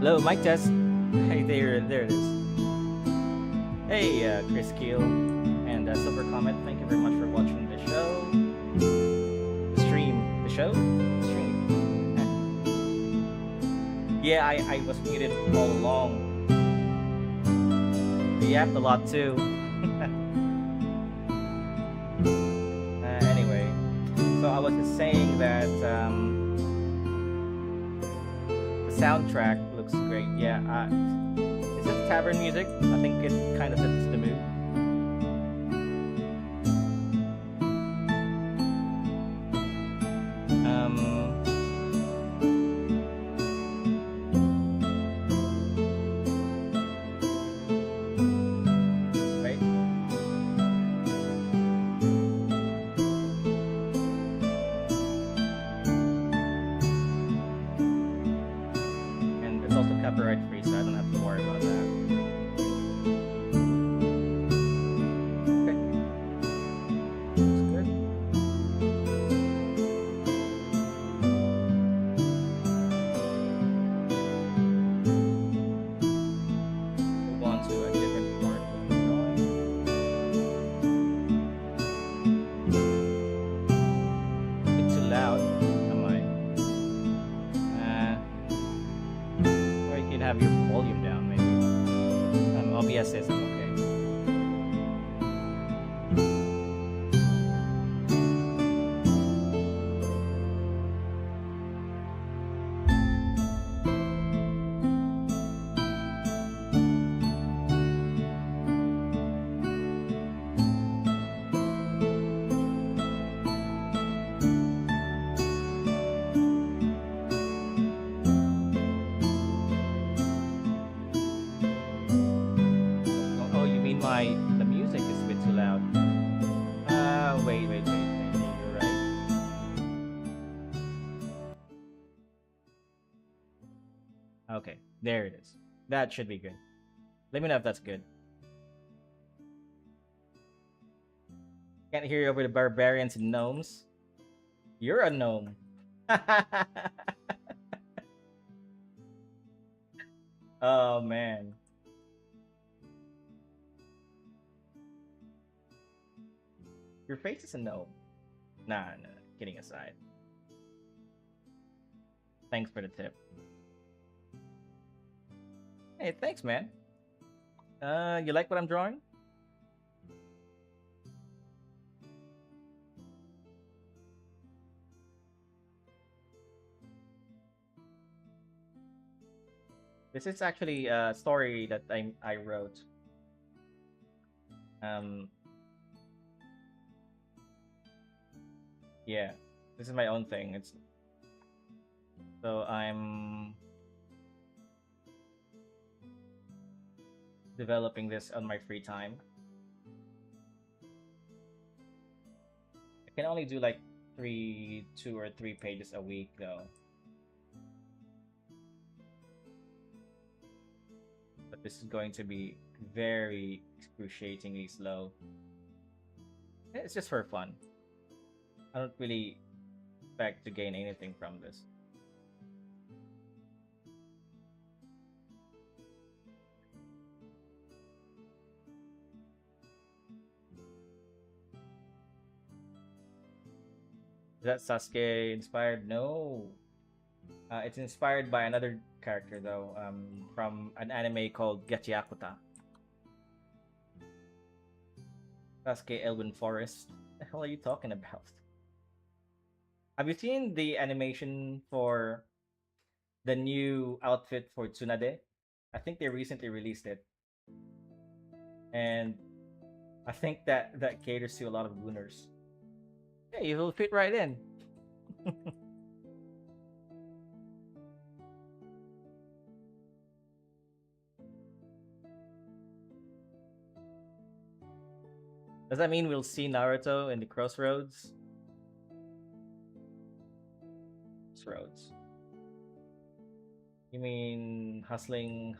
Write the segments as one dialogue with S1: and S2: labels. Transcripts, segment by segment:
S1: Hello, mic test. Hey, there it is. Hey, Chris Keel and Silver Comet. Thank you very much for watching the show, the stream, the show, the stream. Yeah, I was muted all along. I yapped a lot too. Anyway, so I was just saying that the soundtrack looks great. Yeah, is it tavern music? I think it kind of sets the mood. Right? And it's also copyright free, so I don't have to worry about that. Okay. Looks good. Move on to a different part of the drawing. A bit too loud, am I? Or you can have your volume down, maybe. OBS says I'm okay. Oh, you mean the music is a bit too loud? Wait. You're right. Okay, there it is. That should be good. Let me know if that's good. Can't hear you over the barbarians and gnomes. You're a gnome. Oh man. Your face is a gnome. Nah, kidding aside. Thanks for the tip. Hey, thanks, man. You like what I'm drawing? This is actually a story that I wrote. Yeah, this is my own thing. It's so I'm developing this on my free time. I can only do like 2 or 3 pages a week though. But this is going to be very excruciatingly slow. It's just for fun. I don't really expect to gain anything from this. Is that Sasuke inspired? No. It's inspired by another character though, from an anime called Gachiakuta. Sasuke Elwyn Forest. What the hell are you talking about? Have you seen the animation for the new outfit for Tsunade? I think they recently released it. And I think that caters to a lot of gooners. Yeah, you will fit right in. Does that mean we'll see Naruto in the Crossroads? Crossroads. You mean hustling?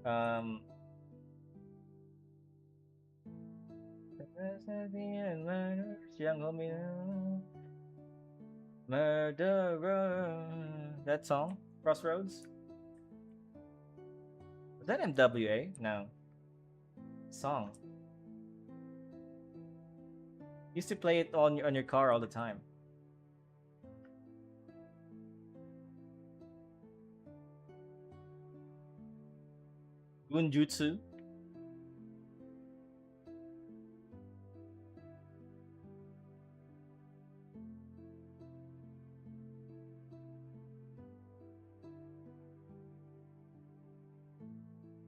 S1: Um. Murderer. that song? Crossroads? Was that MWA? No. Song. Used to play it on your car all the time. Gunjutsu.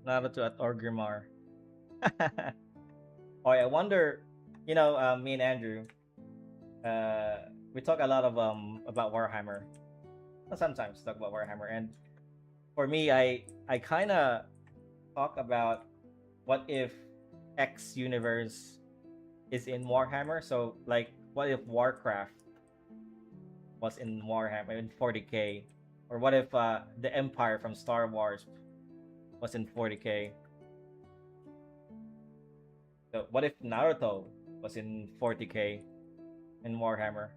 S1: Naruto at Orgrimmar. Oh, I wonder. Me and Andrew, we talk a lot of about Warhammer. Sometimes talk about Warhammer, and for me, I kind of talk about what if X universe is in Warhammer. So like, what if Warcraft was in Warhammer in 40k, or what if the Empire from Star Wars was in 40k? So what if Naruto was in 40k in Warhammer?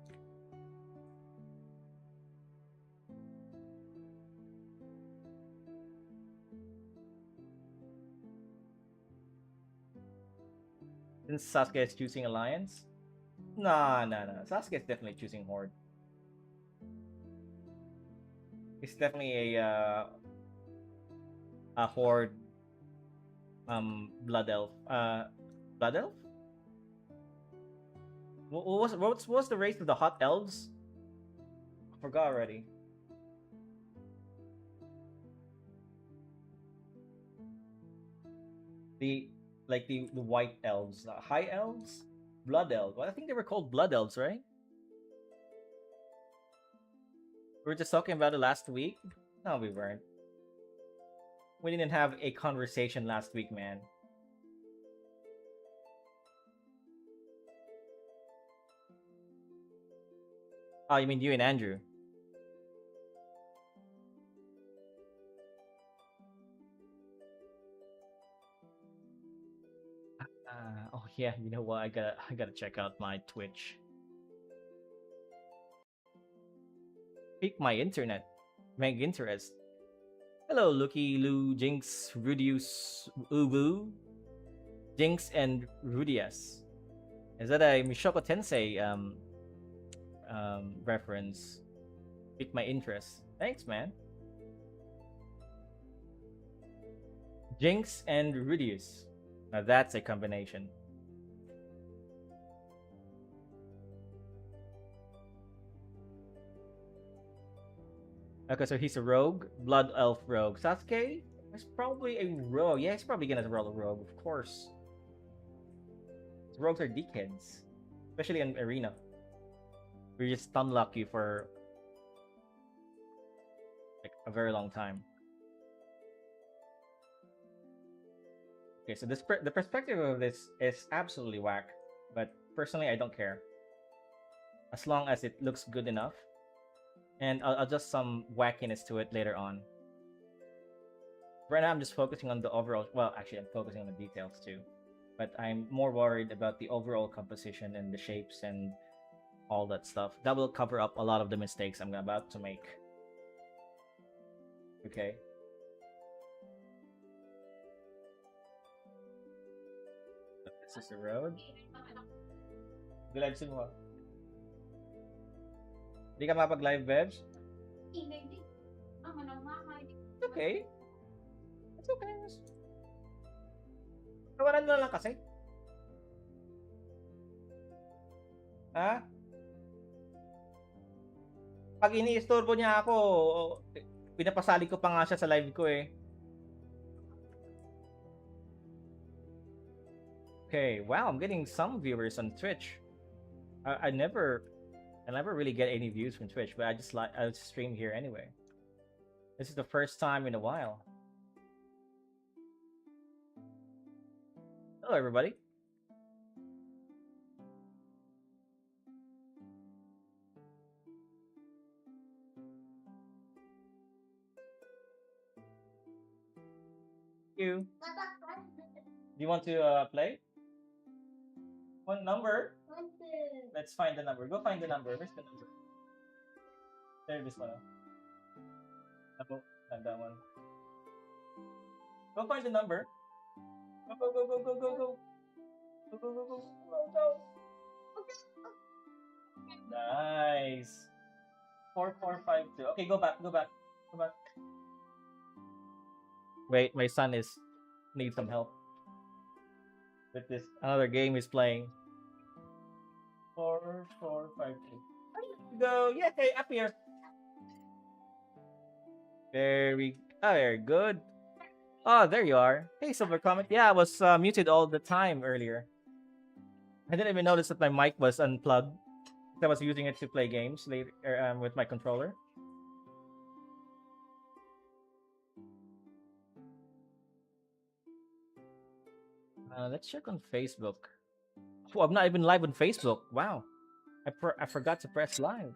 S1: Since Sasuke is choosing Alliance? Nah, nah, nah. Sasuke is definitely choosing Horde. He's definitely a Horde Blood Elf. Blood Elf? What was the race of the Hot Elves? I forgot already. The the White Elves, High Elves, Blood Elves. Well, I think they were called Blood Elves, right? We were just talking about it last week. No, we weren't. We didn't have a conversation last week, man. Oh, you mean you and Andrew? Oh yeah, you know what? I gotta check out my Twitch. Pick my internet. Make interest. Hello, Lucky, Lu, Jinx, Rudius, Uwu, Jinx, and Rudius. Is that a Mishoko Tensei reference? Pick my interest. Thanks, man. Jinx and Rudius. Now that's a combination. Okay, so he's a rogue, blood elf rogue. Sasuke is probably a rogue. Yeah, he's probably gonna roll a rogue, of course. Rogues are dickheads, especially in arena. We just stun lock you for like a very long time. Okay, so the perspective of this is absolutely whack, but personally I don't care as long as it looks good enough, and I'll adjust some wackiness to it later on. Right now I'm just focusing on the overall. Well, actually I'm focusing on the details too, but I'm more worried about the overall composition and the shapes and all that stuff. That will cover up a lot of the mistakes I'm about to make. Okay. This is the road. Live stream mo. Hindi ka mapag-live, Bebs? It's okay. It's okay. Tawaran mo lang kasi. Ha? Pag ini-istorbo niya ako, pinapasali ko pa nga siya sa live ko eh. Okay, wow, I'm getting some viewers on Twitch. I never really get any views from Twitch, but I just stream here anyway. This is the first time in a while. Hello, everybody. You. Do you want to play? What number? Let's find the number. Go find the number. Where's the number? There, this one. No, not that one. Go find the number. Go, go, go, go, go, go, go. Go, go, go, go, go, go. Nice. 4452. Okay, go back, go back, go back. Wait, my son is needs some help with this. Another game is playing. 4452. Go, yeah, hey, up here. Very good. Oh, there you are. Hey, Silver Comet. Yeah, I was muted all the time earlier. I didn't even notice that my mic was unplugged. I was using it to play games later with my controller. Let's check on Facebook. Oh, I'm not even live on Facebook. Wow, I forgot to press live.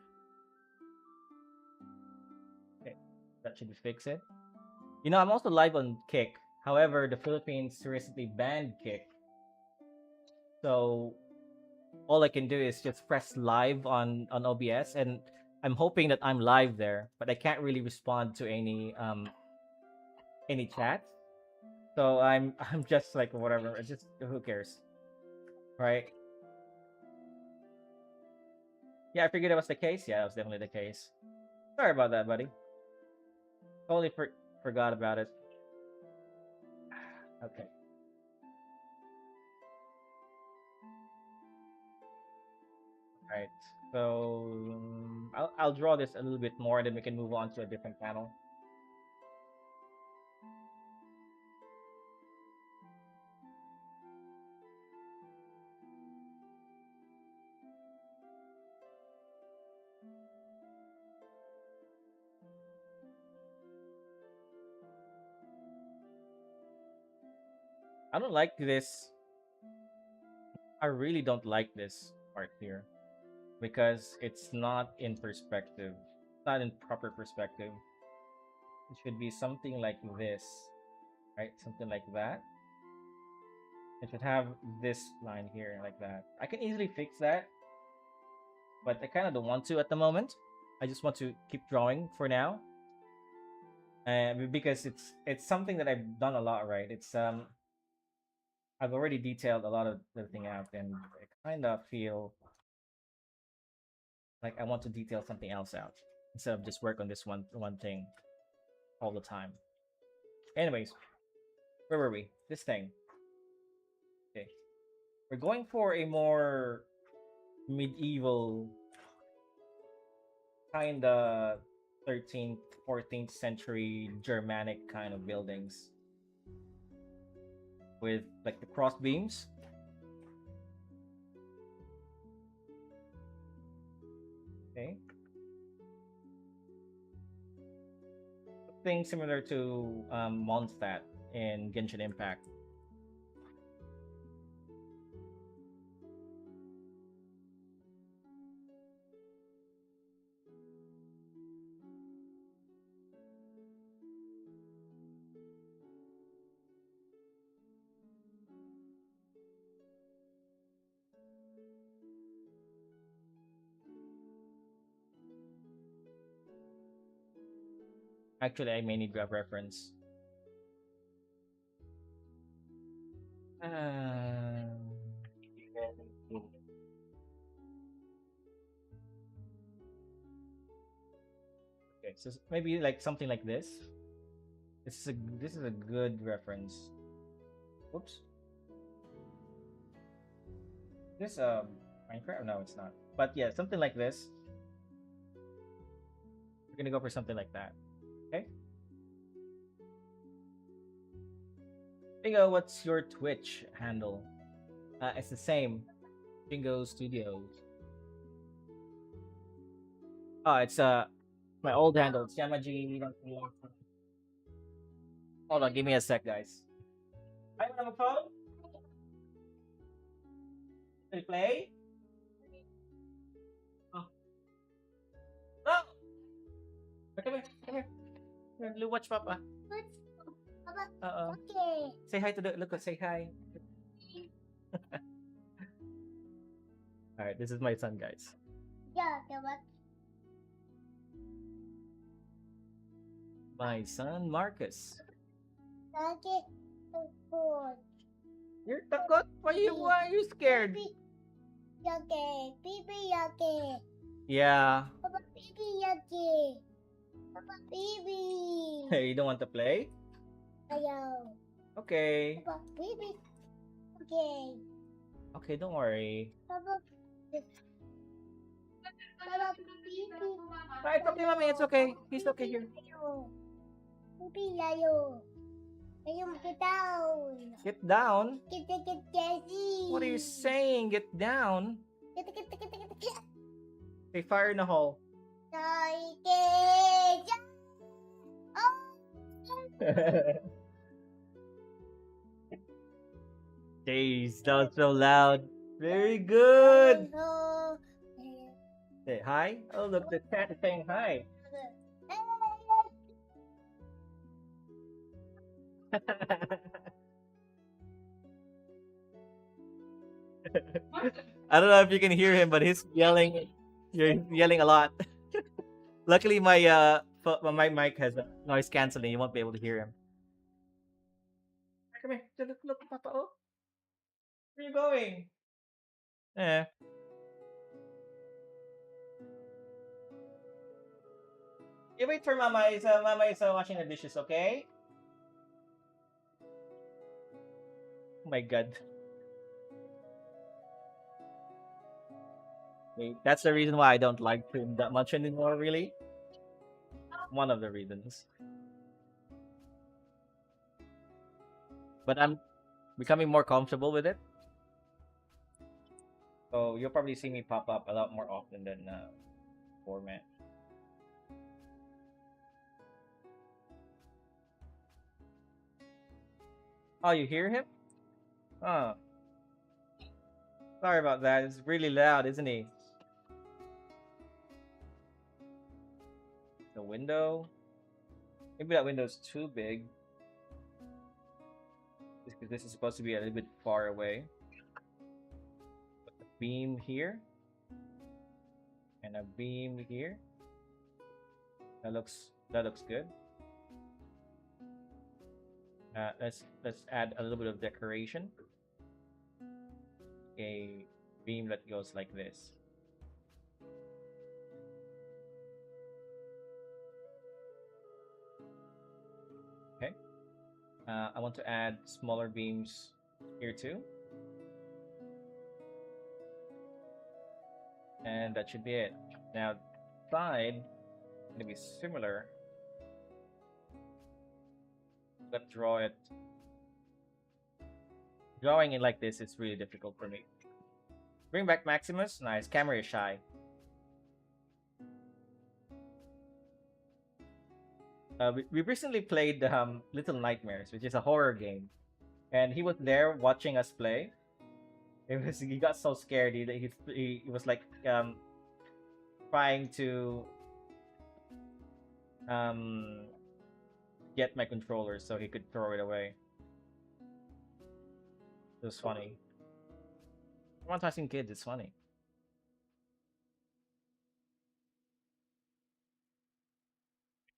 S1: Okay, that should fix it. You know, I'm also live on Kick. However, the Philippines recently banned Kick, so all I can do is just press live on OBS, and I'm hoping that I'm live there, but I can't really respond to any chats. So I'm just like whatever. It's just who cares, right? Yeah, I figured that was the case. Yeah, that was definitely the case. Sorry about that, buddy. Totally forgot about it. Okay. All right. So I'll draw this a little bit more, and then we can move on to a different panel. I don't like this. I really don't like this part here because it's not in perspective. It's not in proper perspective. It should be something like this, right? Something like that. It should have this line here like that. I can easily fix that, but I kind of don't want to at the moment. I just want to keep drawing for now, because it's something that I've done a lot, right? I've already detailed a lot of the thing out, and I kind of feel like I want to detail something else out instead of just work on this one thing all the time. Anyways, where were we? This thing. Okay, we're going for a more medieval kind of 13th, 14th century Germanic kind of buildings with like the cross beams. Okay. Something similar to Mondstadt in Genshin Impact. Actually, I may need grab reference. Um, okay, so maybe like something like this. This is a good reference. Oops. This Minecraft? No, it's not. But yeah, something like this. We're gonna go for something like that. Okay. Bingo, what's your Twitch handle? It's the same. Bingo Studios. Oh, it's my old handle. It's Yamaji. Hold on, give me a sec, guys. I have a phone. Can you play? Oh. No! Come here, come here. Here, watch Papa. Okay. Say hi to the look. Say hi. All right, this is my son, guys.
S2: Yeah, the what?
S1: My son Marcus.
S2: Lagi takut.
S1: You're takot? Why are you scared?
S2: Pipi yake.
S1: Yeah.
S2: Papa pipi yake. Papa pipi.
S1: Hey, you don't want to play?
S2: Ayaw.
S1: Okay.
S2: Papa pipi. Okay.
S1: Okay, don't worry.
S2: Papa. Papa pipi.
S1: Ah, it's okay, mommy. It's okay. He's okay here.
S2: Pipi yayo. Ayaw get down.
S1: Get down.
S2: Kita Jessie.
S1: What are you saying? Get down.
S2: Kita.
S1: Hey, fire in the hole.
S2: Oh.
S1: Jeez, that was so loud. Very good. Say hi. Oh, look, the cat is saying hi. I don't know if you can hear him, but he's yelling. You're yelling a lot. Luckily, my mic has noise canceling. You won't be able to hear him. Come here. Look, Papa. Oh, where are you going? Eh. You wait for Mama. Mama is washing the dishes, okay? Oh my God. Wait, that's the reason why I don't like him that much anymore, really. One of the reasons. But I'm becoming more comfortable with it. So you'll probably see me pop up a lot more often than format. Oh, you hear him? Oh. Sorry about that. It's really loud, isn't he? The window. Maybe that window's too big. Because this is supposed to be a little bit far away. Put a beam here. And a beam here. That looks good. Let's add a little bit of decoration. A beam that goes like this. Okay. I want to add smaller beams here too. And that should be it. Now, side going to be similar. Let's draw it. Drawing it like this is really difficult for me. Bring back Maximus. Nice. Camera is shy. We recently played Little Nightmares, which is a horror game, and he was there watching us play. He got so scared. He was like trying to get my controller so he could throw it away. It was funny. Traumatizing kids, it's funny.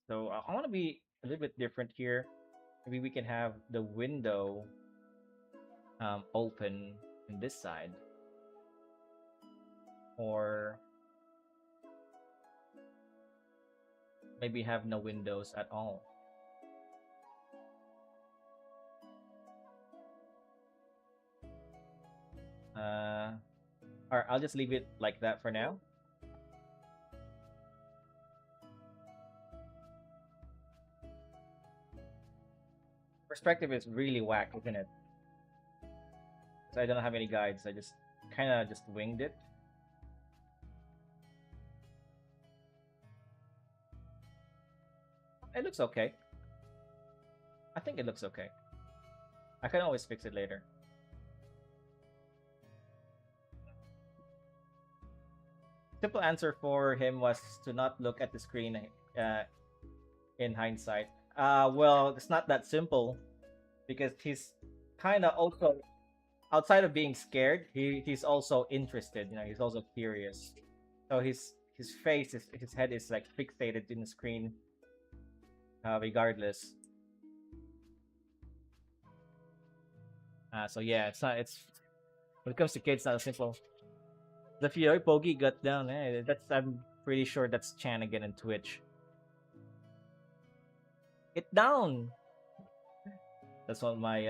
S1: So I want to be a little bit different here. Maybe we can have the window open in this side. Or maybe have no windows at all. Or I'll just leave it like that for now. Perspective is really whack, isn't it? Because I don't have any guides. I just kind of just winged it. It looks okay. I think it looks okay. I can always fix it later. Simple answer for him was to not look at the screen in hindsight. Well, it's not that simple because he's kind of also outside of being scared, he's also interested. You know, he's also curious. So his face, his head is like fixated in the screen. regardless. So yeah, it's not. It's when it comes to kids, not as simple. The Fioi Pogi got down. That's I'm pretty sure that's Chan again in Twitch. Get down. That's what my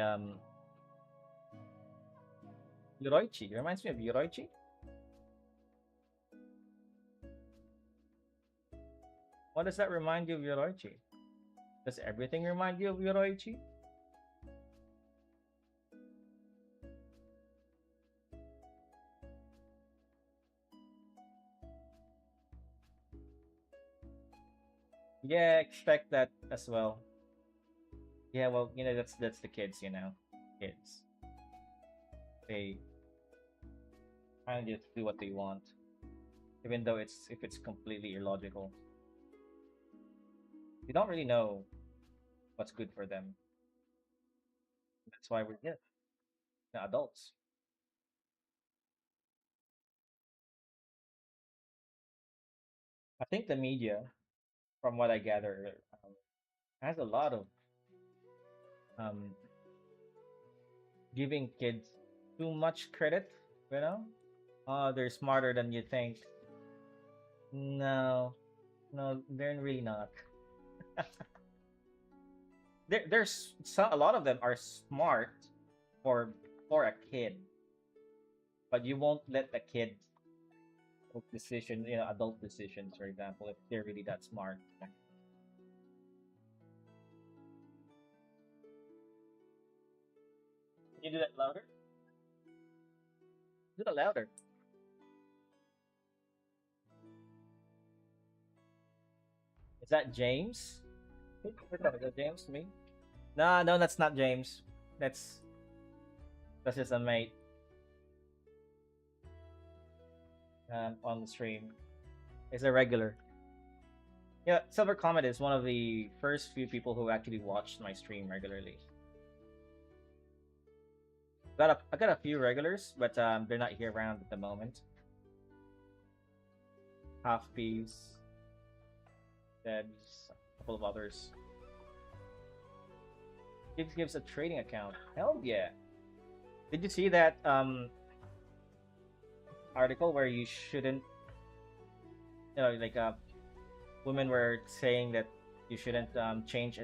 S1: Yoroichi reminds me of Yoroichi. What does that remind you of Yoroichi? Does everything remind you of Yoroichi? Yeah, expect that as well. Yeah, well, that's the kids, kids. They kind of just do what they want, even though if it's completely illogical. They don't really know what's good for them. That's why we're adults. I think the media, from what I gather, has a lot of um, giving kids too much credit. You know, oh, they're smarter than you think. No, no, they're really not. A lot of them are smart for a kid, but you won't let the kid make decisions, adult decisions, for example, if they're really that smart. Can you do that louder? Do that louder. Is that James? Is that James to me? No, no, that's not James. That's that's just a mate on the stream. It's a regular. Yeah, Silver Comet is one of the first few people who actually watched my stream regularly. I got a few regulars, but they're not here around at the moment. Half Piece, Debs, a couple of others. Gives a trading account. Hell yeah! Did you see that article where you shouldn't, like women were saying that you shouldn't change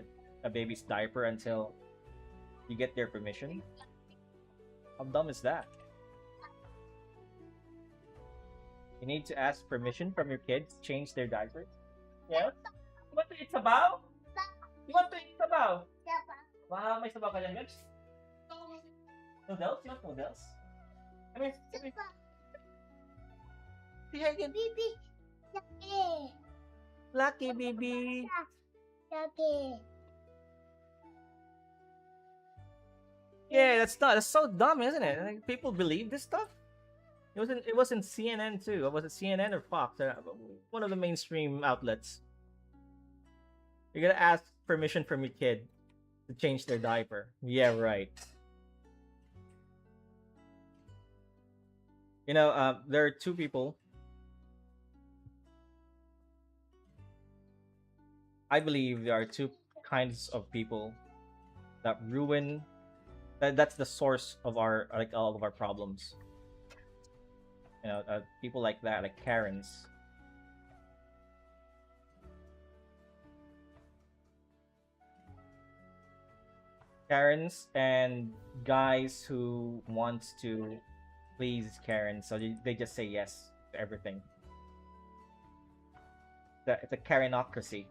S1: a baby's diaper until you get their permission? How dumb is that? You need to ask permission from your kids to change their diapers? Yes? You want to eat sabaw? You want to eat sabaw? May sabaw ka dyan, guys? Noodles? You want noodles? Come here. See her again.
S2: Bibi. Laki.
S1: Lucky, baby.
S2: Laki.
S1: Yeah, that's so dumb, isn't it? Like, people believe this stuff? It wasn't CNN too. Was it CNN or Fox? One of the mainstream outlets. You're gonna ask permission from your kid to change their diaper. Yeah, right. There are two people. I believe there are two kinds of people that ruin. That's the source of all of our problems. People like that, like Karens. Karens and guys who want to please Karen, so they just say yes to everything. It's a Karenocracy.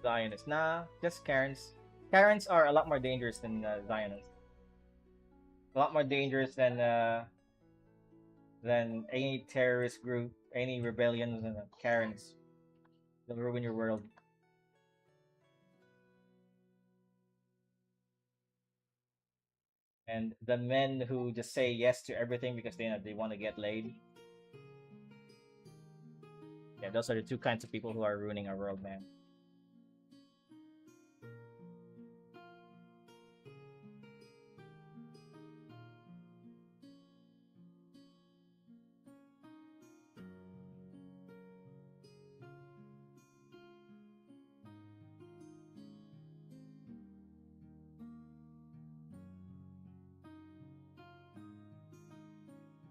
S1: Zionists. Nah, just Karens. Karens are a lot more dangerous than Zionists. A lot more dangerous than any terrorist group, any rebellions, and Karens. They'll ruin your world. and the men who just say yes to everything because they want to get laid. Yeah, those are the two kinds of people who are ruining our world, man.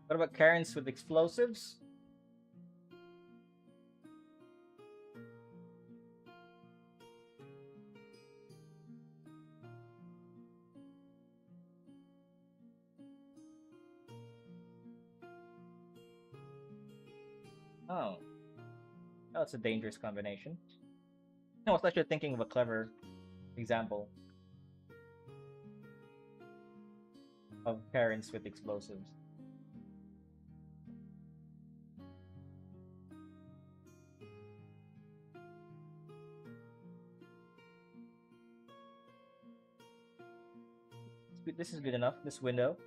S1: What about Karens with explosives? Oh, that's a dangerous combination. I was actually thinking of a clever example of Karens with explosives. This is good enough. This window.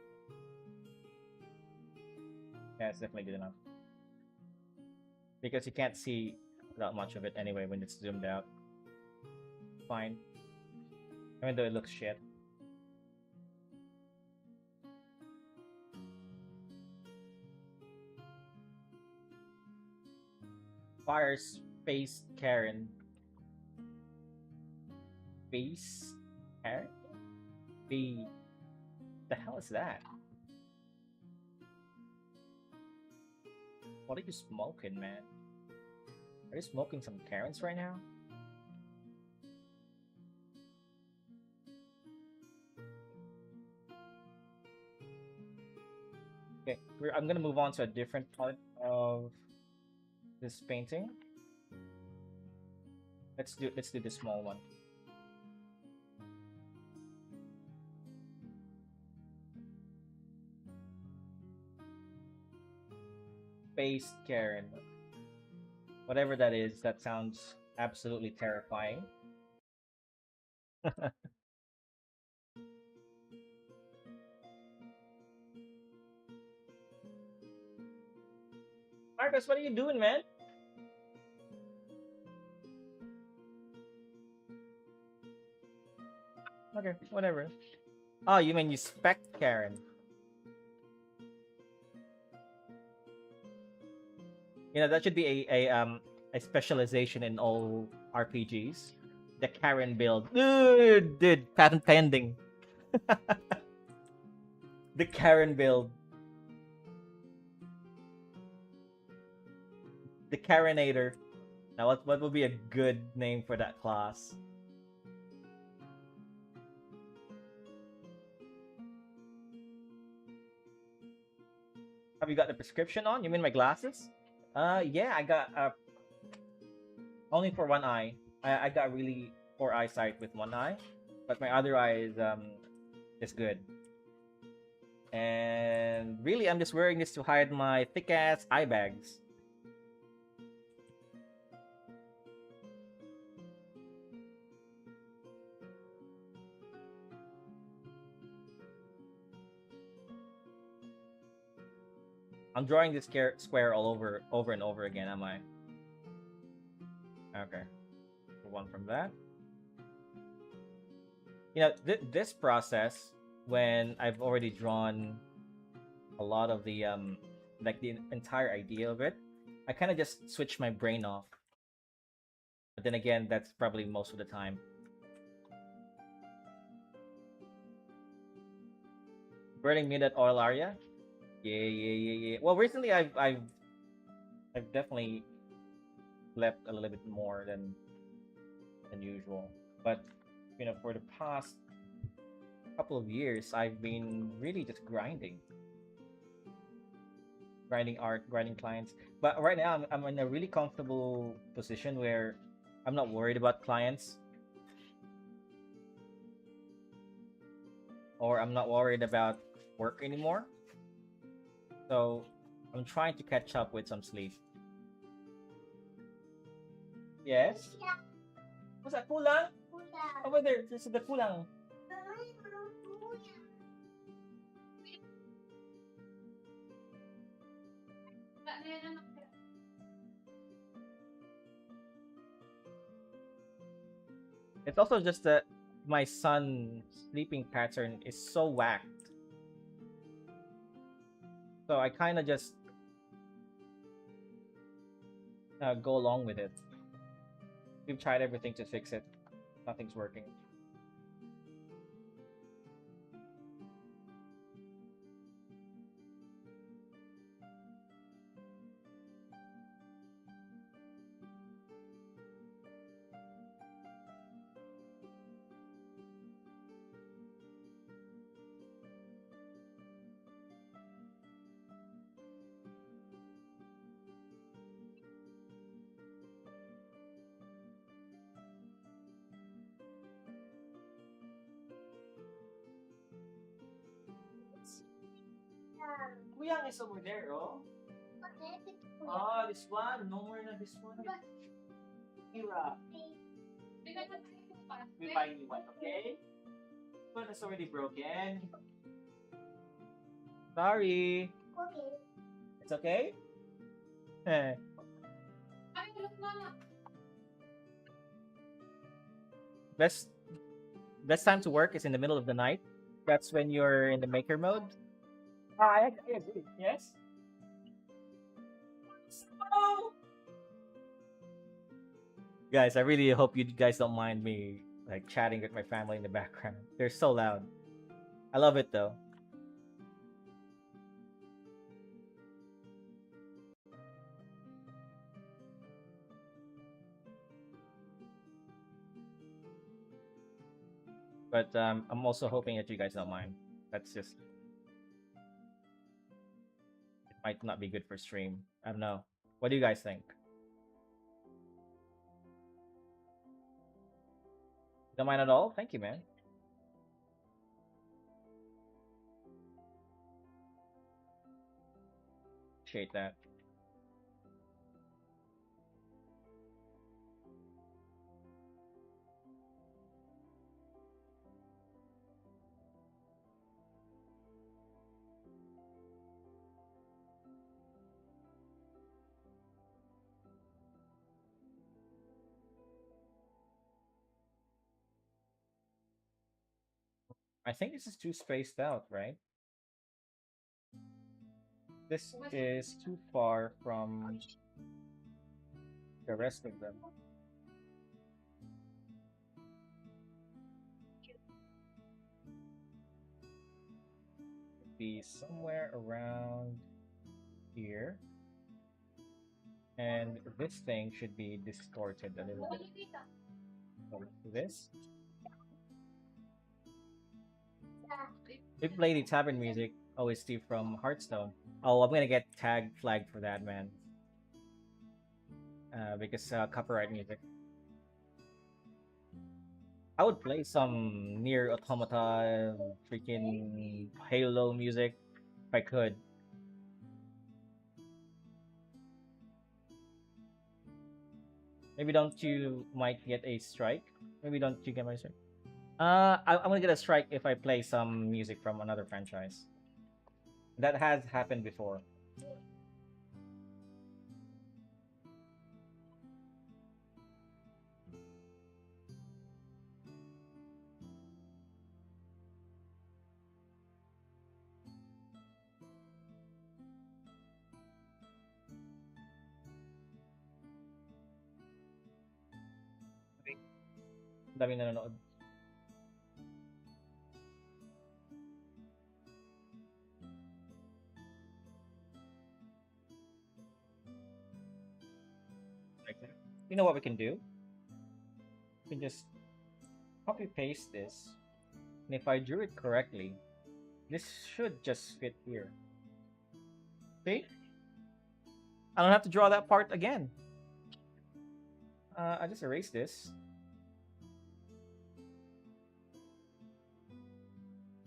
S1: Yeah, it's definitely good enough. Because you can't see that much of it anyway when it's zoomed out. Fine. Even though it looks shit. Fire Space Karen. Space Karen? The hell is that? What are you smoking, man? Are you smoking some Karens right now? Okay, I'm gonna move on to a different part of this painting. Let's do the small one. Space Karen. Whatever that is, that sounds absolutely terrifying. Marcus, what are you doing, man? Okay, whatever. Oh, you mean you spec Karen? You know that should be a specialization in all RPGs. The Karen build, dude, patent pending. The Karen build, the Karenator. Now, what would be a good name for that class? Have you got the prescription on? You mean my glasses? Yeah, I got only for one eye. I got really poor eyesight with one eye, but my other eye is good. And really, I'm just wearing this to hide my thick ass eye bags. I'm drawing this square all over and over again, am I? Okay. One from that. You know, this process, when I've already drawn a lot of the like the entire idea of it, I kind of just switch my brain off. But then again, that's probably most of the time. Burning me that oil area. Yeah. Well, recently I've definitely slept a little bit more than usual. But you know, for the past couple of years, I've been really just grinding art, grinding clients. But right now, I'm in a really comfortable position where I'm not worried about clients, or I'm not worried about work anymore. So I'm trying to catch up with some sleep. Yes. What's that? Kulang?
S2: Kuya.
S1: Over there. This is the kulang. It's also just that my son's sleeping pattern is so whacked. So I kind of just go along with it. We've tried everything to fix it. Nothing's working. Kuyang is over there, oh. Oh, this one. No more na this one. Ira. We buy new one, okay? This one is already broken. Sorry.
S2: Okay.
S1: It's okay? Eh. Best best time to work is in the middle of the night. That's when you're in the maker mode. I agree. Yes? Oh! Guys, I really hope you guys don't mind me like chatting with my family in the background. They're so loud. I love it though. But I'm also hoping that you guys don't mind. That's just it might not be good for stream. I don't know. What do you guys think? Don't mind at all? Thank you, man. Appreciate that. I think this is too spaced out, right? This is too far from the rest of them. Be somewhere around here. And this thing should be distorted a little bit. So this. We play the tavern music OST from Hearthstone. Oh, I'm gonna get tag flagged for that, man. Because copyright music. I would play some Near Automata, freaking Halo music if I could. Maybe don't you might get a strike? Maybe don't you get my strike? I'm gonna get a strike if I play some music from another franchise. That has happened before. Dami nanonood. Like that. You know what we can do? We can just copy paste this. And if I drew it correctly, this should just fit here. See? I don't have to draw that part again. I just erase this.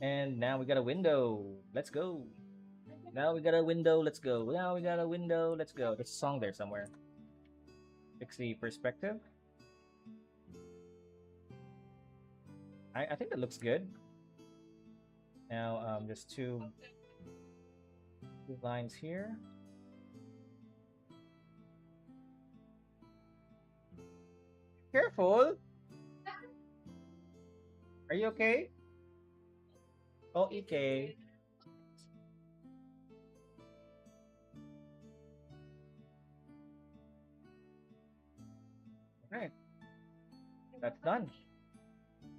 S1: And now we got a window. Let's go. Now we got a window. Let's go. Now we got a window. Let's go. There's a song there somewhere. Fix the perspective. I think that looks good. Now just two lines here. Careful. Are you okay? Oh, okay. Alright, that's done.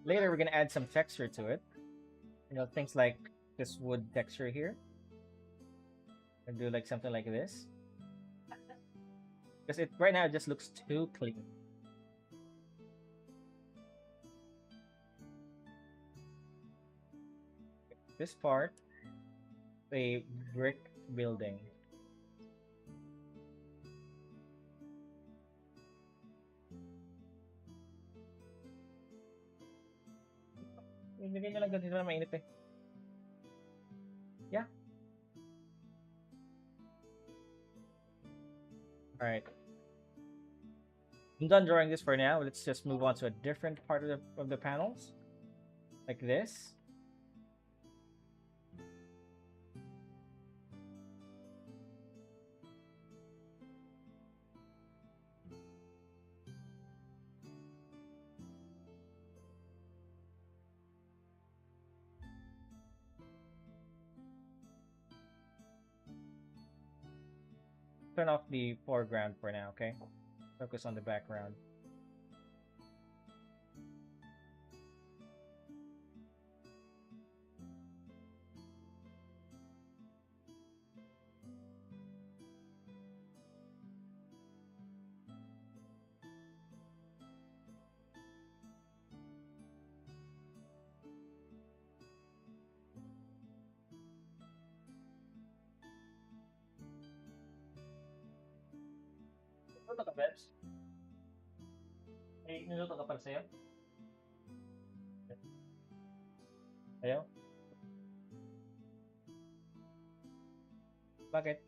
S1: Later, we're gonna add some texture to it. You know, things like this wood texture here. And do like something like this. Because it right now it just looks too clean. This part, a brick building. Ibigay nyo lang ganito na mainit eh. Yeah. Alright. I'm done drawing this for now. Let's just move on to a different part of the panels. Like this. Turn off the foreground for now, okay? Focus on the background. Niluto ka, Bebs? May niluto ka para sa'yo? Ayaw? Bakit?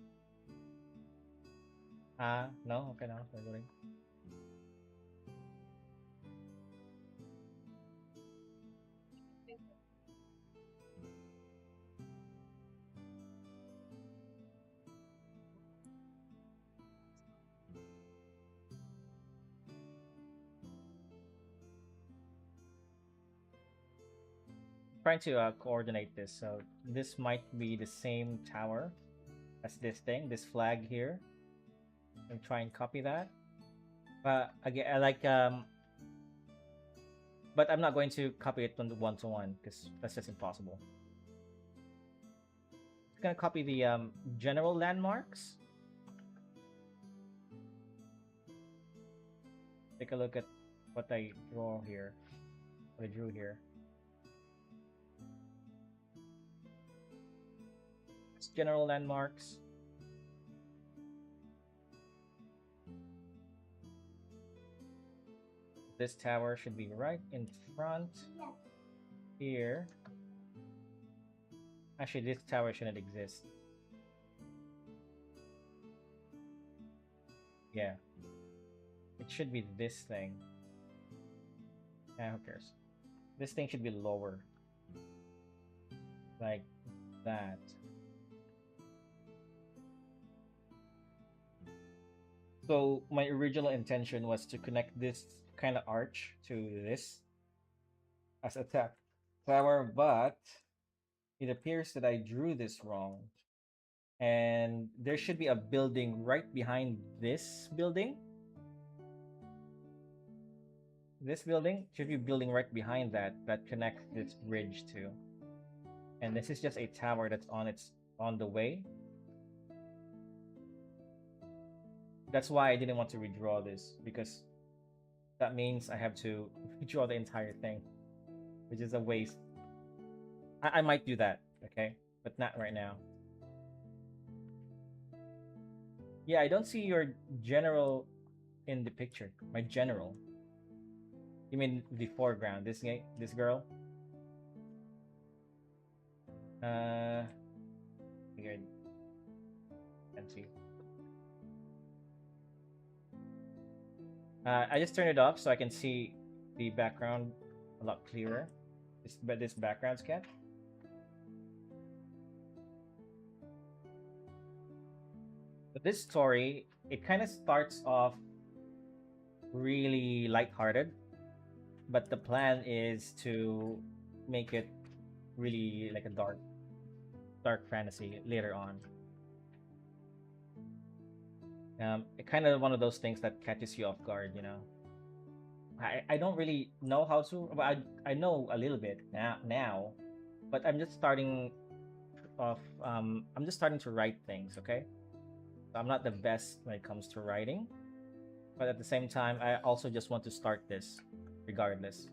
S1: Ah, no? Okay na. Sorry. Trying to coordinate this. So this might be the same tower as this thing, this flag here. And try and copy that. But again, I like but I'm not going to copy it one to one because that's just impossible. Just gonna copy the general landmarks. Take a look at what I draw here. What I drew here. It's general landmarks. This tower should be right in front here. Actually, this tower shouldn't exist. Yeah. It should be this thing. Who cares? This thing should be lower. Like that. So my original intention was to connect this kind of arch to this as a tower, but it appears that I drew this wrong. And there should be a building right behind this building. This building should be building right behind that connects this bridge to. And this is just a tower that's on the way. That's why I didn't want to redraw this, because that means I have to redraw the entire thing, which is a waste. I might do that, okay? But not right now. Yeah, I don't see your general in the picture. My general. You mean the foreground? This girl? Good. Can't see. I just turned it off so I can see the background a lot clearer. This background sketch. But this story, it kind of starts off really lighthearted, but the plan is to make it really like a dark fantasy later on. It kind of one of those things that catches you off guard, you know. I don't really know how to, but I know a little bit now, but I'm just starting to write things. Okay, so I'm not the best when it comes to writing, but at the same time, I also just want to start this, regardless.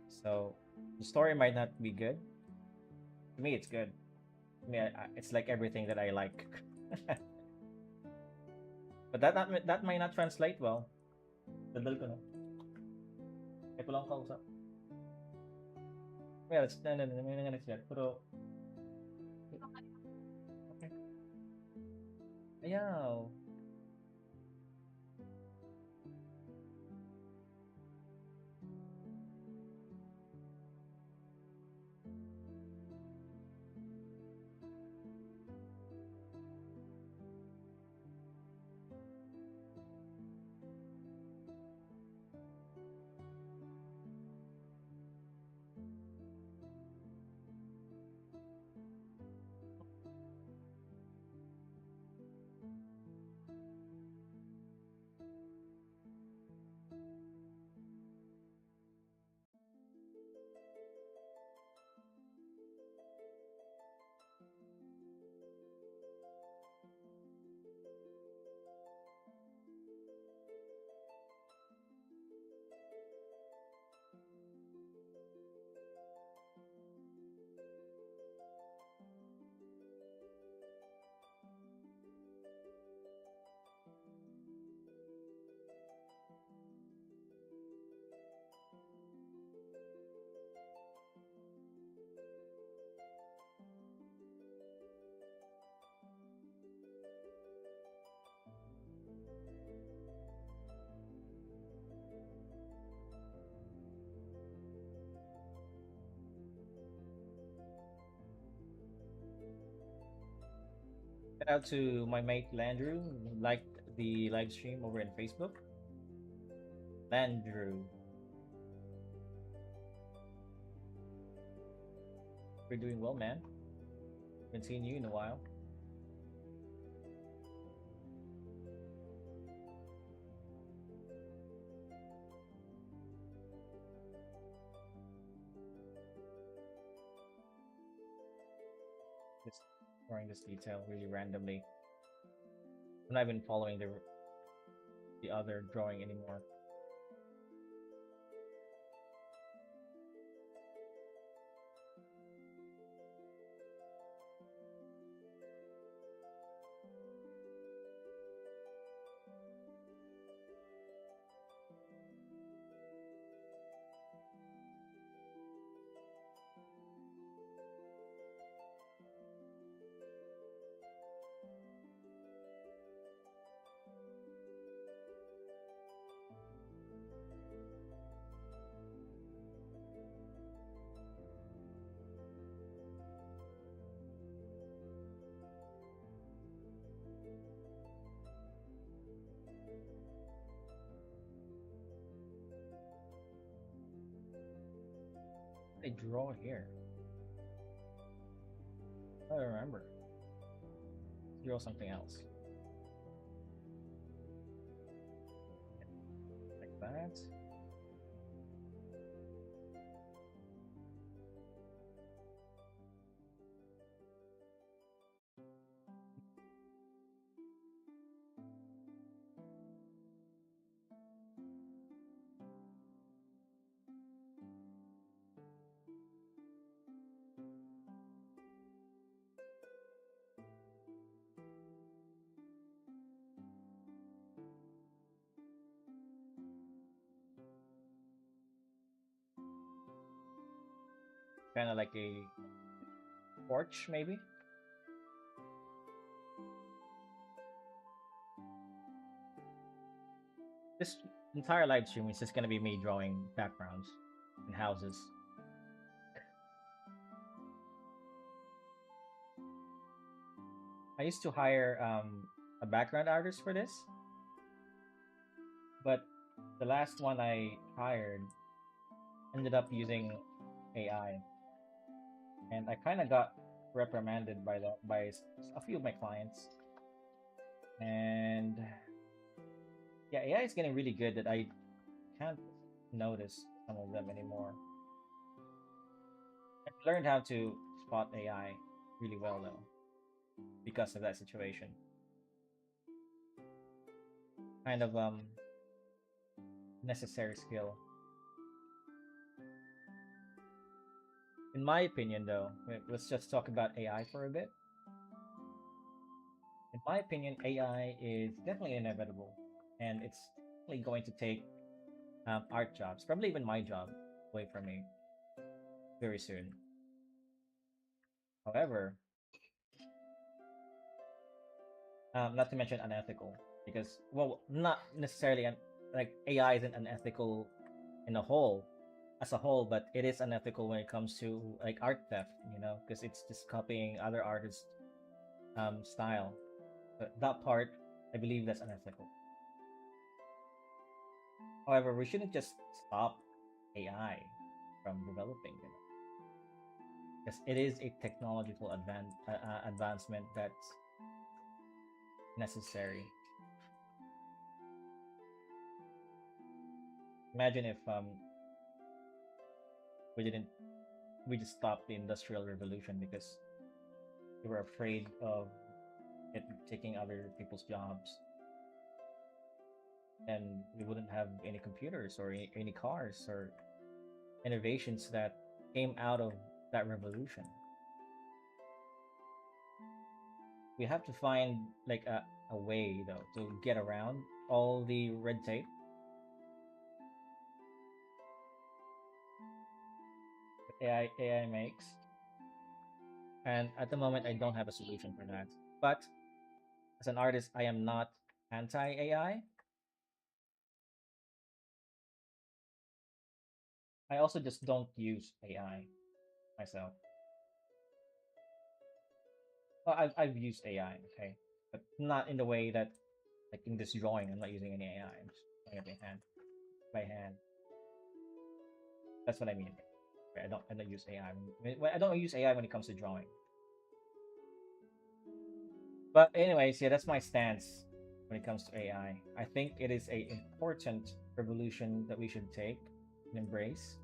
S1: So the story might not be good. To me, it's good. To me, it's like everything that I like. But that might not translate well. Dadal ko na. Ito lang kausap. Yeah, it's may nangyari siya. Pero, okay. Ayaw. Shout out to my mate Landrew, who liked the live stream over in Facebook. Landrew, you're doing well, man. Haven't seen you in a while. Just drawing this detail really randomly. I'm not even following the other drawing anymore. I draw here. I don't remember. Draw something else. Like that. Kind of like a porch, maybe. This entire live stream is just gonna be me drawing backgrounds and houses. I used to hire a background artist for this, but the last one I hired ended up using AI, and I kind of got reprimanded by a few of my clients. And yeah, AI is getting really good that I can't notice some of them anymore. I've learned how to spot AI really well though because of that situation. Kind of necessary skill. In my opinion though, let's just talk about AI for a bit. In my opinion, AI is definitely inevitable, and it's definitely going to take art jobs, probably even my job, away from me very soon. However, not to mention unethical, because well, not necessarily like AI isn't unethical in a whole, as a whole, but it is unethical when it comes to like art theft, because it's just copying other artists' style. But that part, I believe that's unethical. However, we shouldn't just stop AI from developing, because it is a technological advancement that's necessary. Imagine if we didn't we just stopped the industrial revolution because we were afraid of it taking other people's jobs, and we wouldn't have any computers or any cars or innovations that came out of that revolution. We have to find like a way though to get around all the red tape that AI makes. And at the moment, I don't have a solution for that. But as an artist, I am not anti AI. I also just don't use AI myself. Well, I've used AI, okay, but not in the way that like in this drawing. I'm not using any AI. I'm just doing it by hand. That's what I mean. Right? I don't use AI. I don't use AI when it comes to drawing. But anyways, yeah, that's my stance when it comes to AI. I think it is a important revolution that we should take and embrace.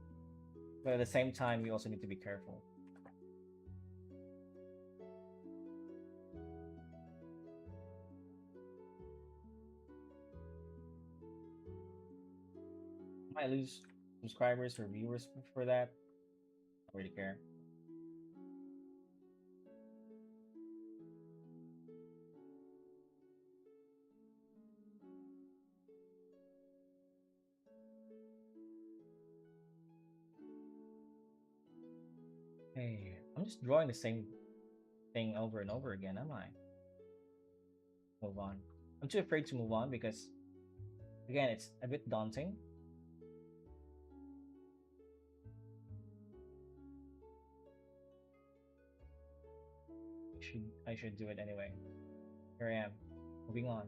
S1: But at the same time, we also need to be careful. Might lose subscribers or viewers for that. I don't really care. Hey, I'm just drawing the same thing over and over again, am I? Move on. I'm too afraid to move on because, again, it's a bit daunting. I should do it anyway. Here I am, moving on.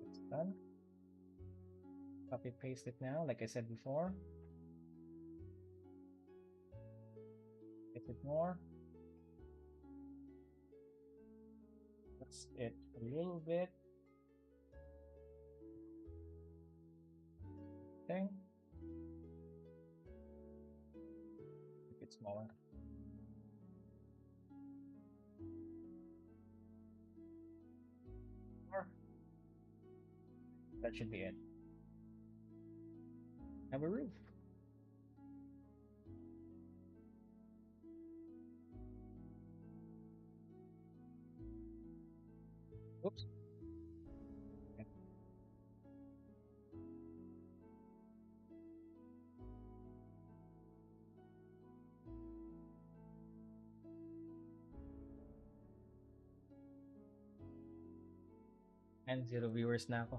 S1: It's done. Copy paste it now, like I said before. Paste it more. That's it a little bit. Thing. Make it smaller. Or that should be it. Have a roof. Oops. Okay. And 0 viewers na ako.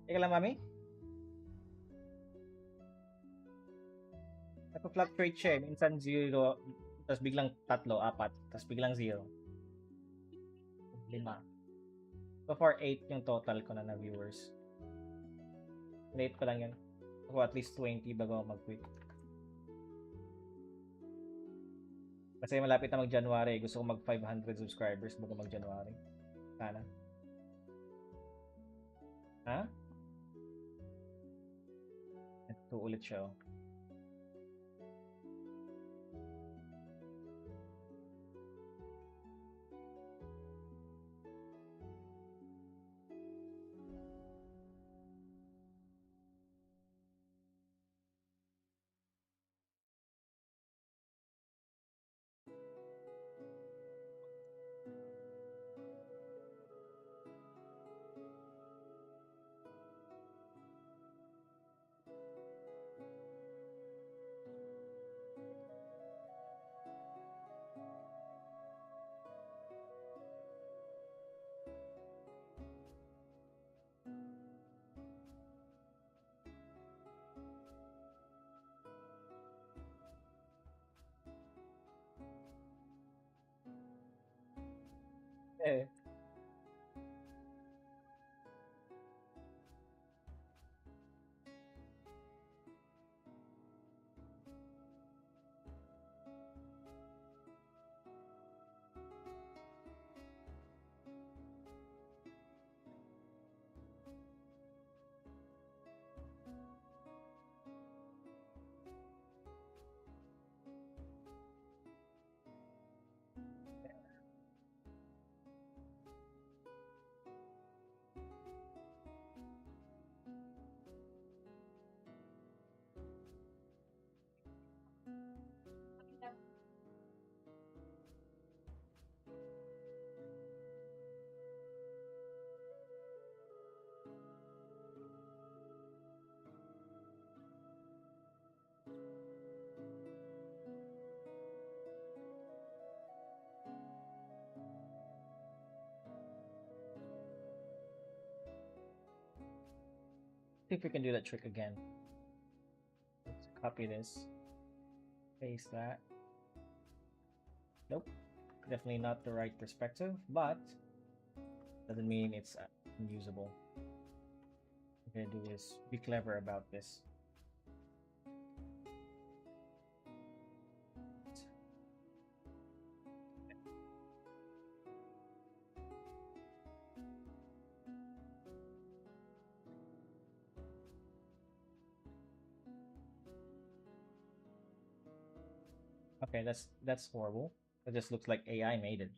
S1: Teka lang, mami. Nagpa-fluctuate siya eh. Minsan 0, tapos biglang 3, 4, tapos biglang 0. 5. So far, 8 yung total ko na viewers. Late ko lang yun. Ako at least 20 bago ako mag-quit. Kasi malapit na mag-January. Gusto ko mag 500 subscribers bago mag-January. Sana. Ha? Ito ulit siya. Oh. Eh. See if we can do that trick again. Let's copy this. Paste that. Nope. Definitely not the right perspective, but doesn't mean it's unusable. What I'm gonna do is be clever about this. Okay, that's horrible. It just looks like AI made it.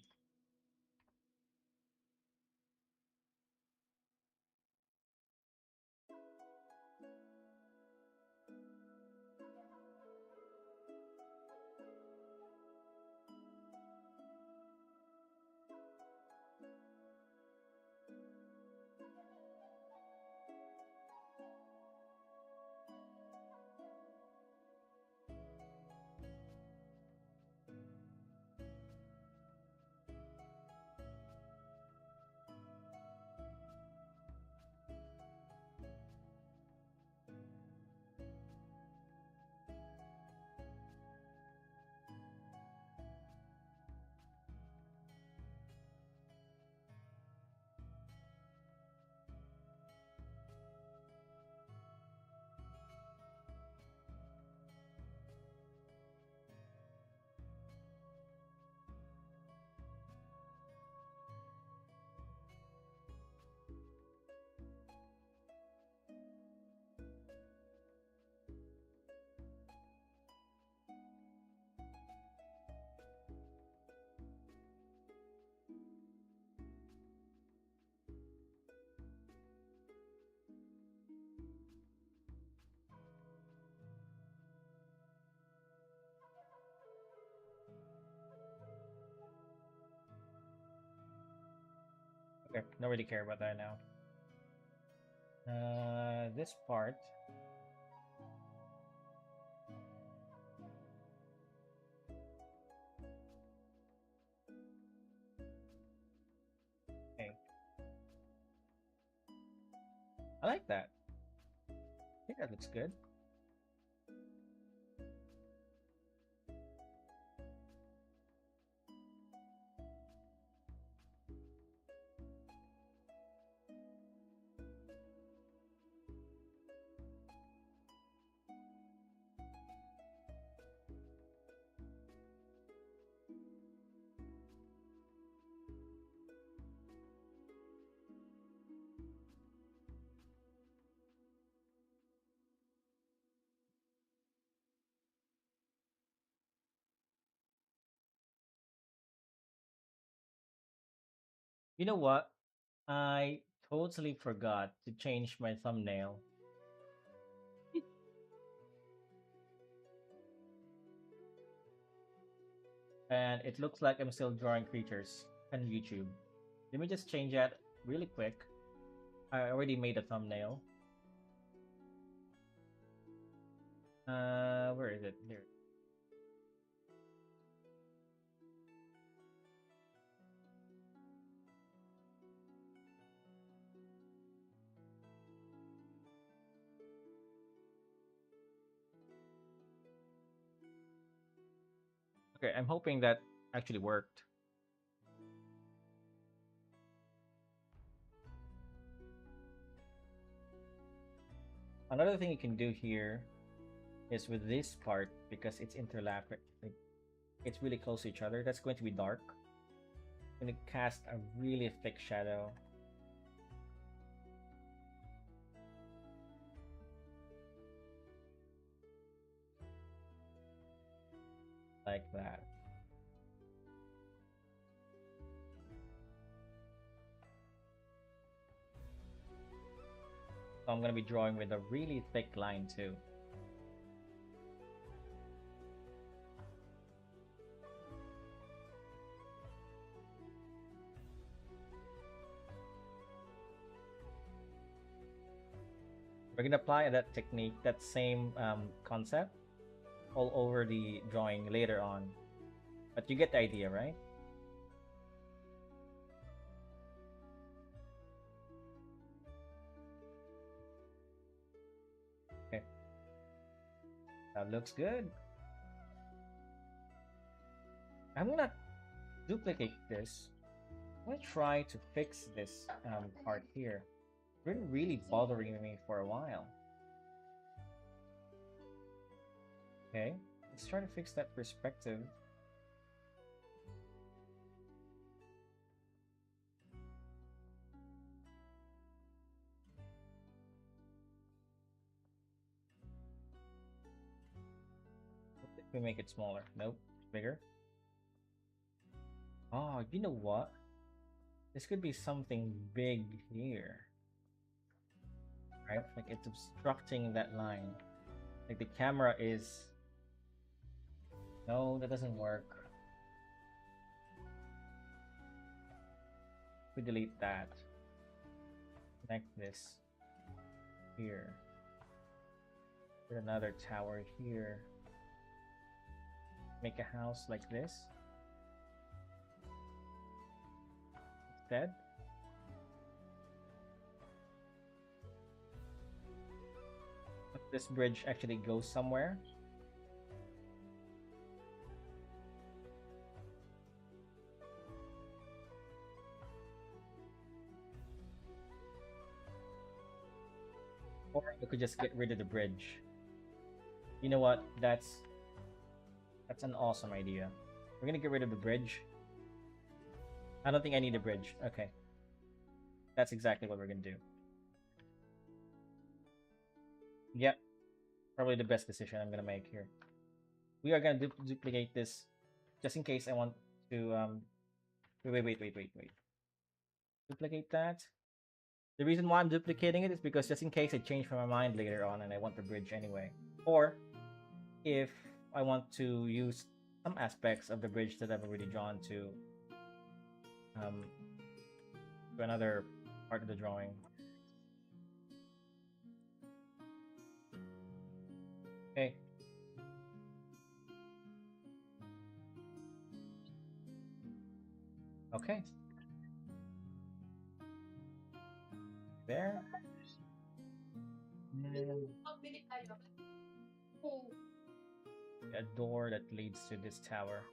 S1: Okay, don't really care about that now. This part. I like that. I think that looks good. You know what? I totally forgot to change my thumbnail. And it looks like I'm still drawing creatures on YouTube. Let me just change that really quick. I already made a thumbnail. Where is it? Here. Okay, I'm hoping that actually worked. Another thing you can do here is with this part, because it's interlapped, like it's really close to each other. That's going to be dark. I'm going to cast a really thick shadow. Like that. So I'm going to be drawing with a really thick line too. We're going to apply that technique, that same concept, all over the drawing later on. But you get the idea, right? Okay. That looks good. I'm going to duplicate this. I'm going to try to fix this part here. It's been really bothering me for a while. Okay, let's try to fix that perspective. What if we make it smaller? Nope, bigger. Oh, you know what? This could be something big here. Right? Like it's obstructing that line. Like the camera is... No, that doesn't work. We delete that. Connect this here. Put another tower here. Make a house like this. Instead. This bridge actually goes somewhere. Or we could just get rid of the bridge. You know what? That's an awesome idea. We're gonna get rid of the bridge. I don't think I need a bridge. Okay. That's exactly what we're gonna do. Yep. Probably the best decision I'm gonna make here. We are gonna duplicate this just in case I want to wait. Duplicate that. The reason why I'm duplicating it is because just in case I change my mind later on and I want the bridge anyway. Or if I want to use some aspects of the bridge that I've already drawn to another part of the drawing. Okay. Okay. There. A door that leads to this tower.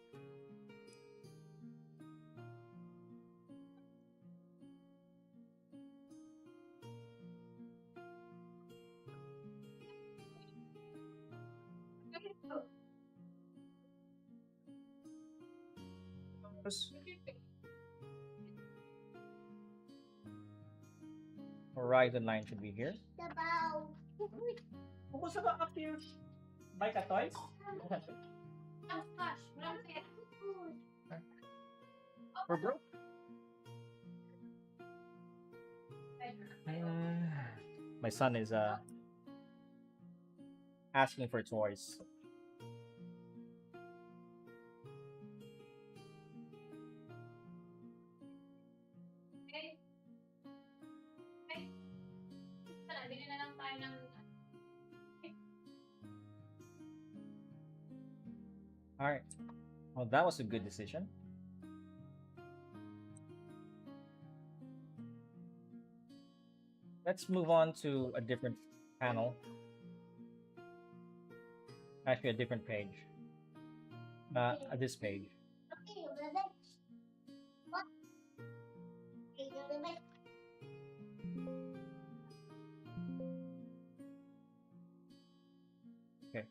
S1: Horizon line should be here.
S2: Sabaw.
S1: Kumusta ba up here? Buy ka toys? We're broke. My son is asking for toys. All right. Well, that was a good decision. Let's move on to a different panel. Actually, a different page. This page.
S2: Okay, bebe. What? Okay, bebe.
S1: Okay.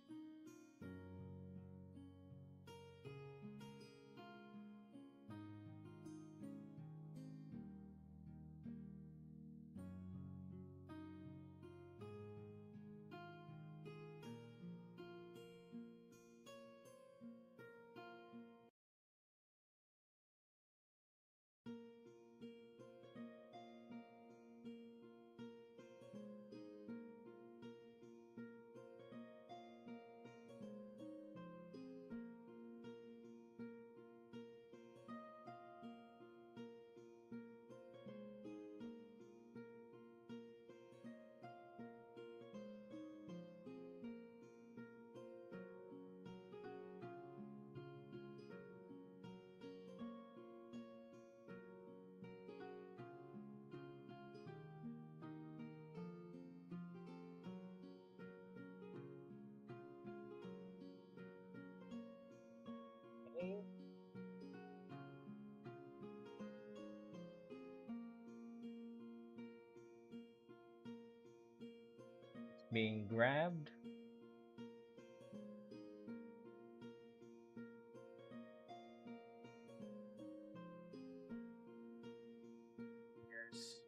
S1: Being grabbed. Here's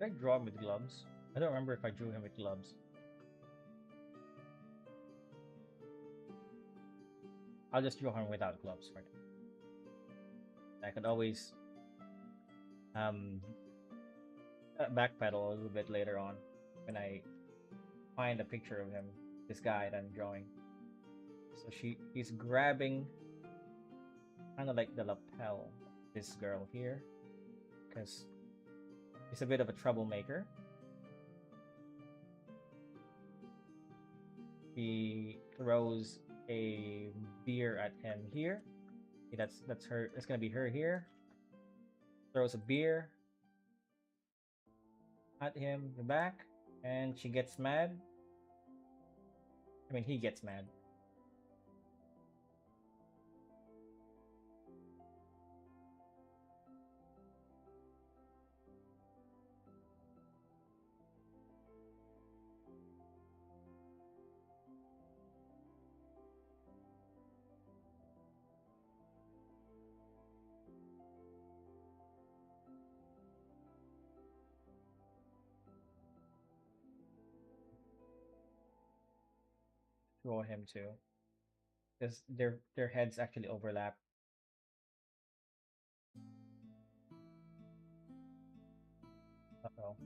S1: Did I draw him with gloves? I don't remember if I drew him with gloves. I'll just draw him without gloves for now. I could always um backpedal a little bit later on when I find a picture of him, this guy that I'm drawing. So he's grabbing kind of like the lapel of this girl here because he's a bit of a troublemaker. He throws a beer at him here. Okay, that's her. That's gonna be her here. Throws a beer at him in the back, and she gets mad. I mean, he gets mad. Draw him too, because their heads actually overlap. Uh-oh.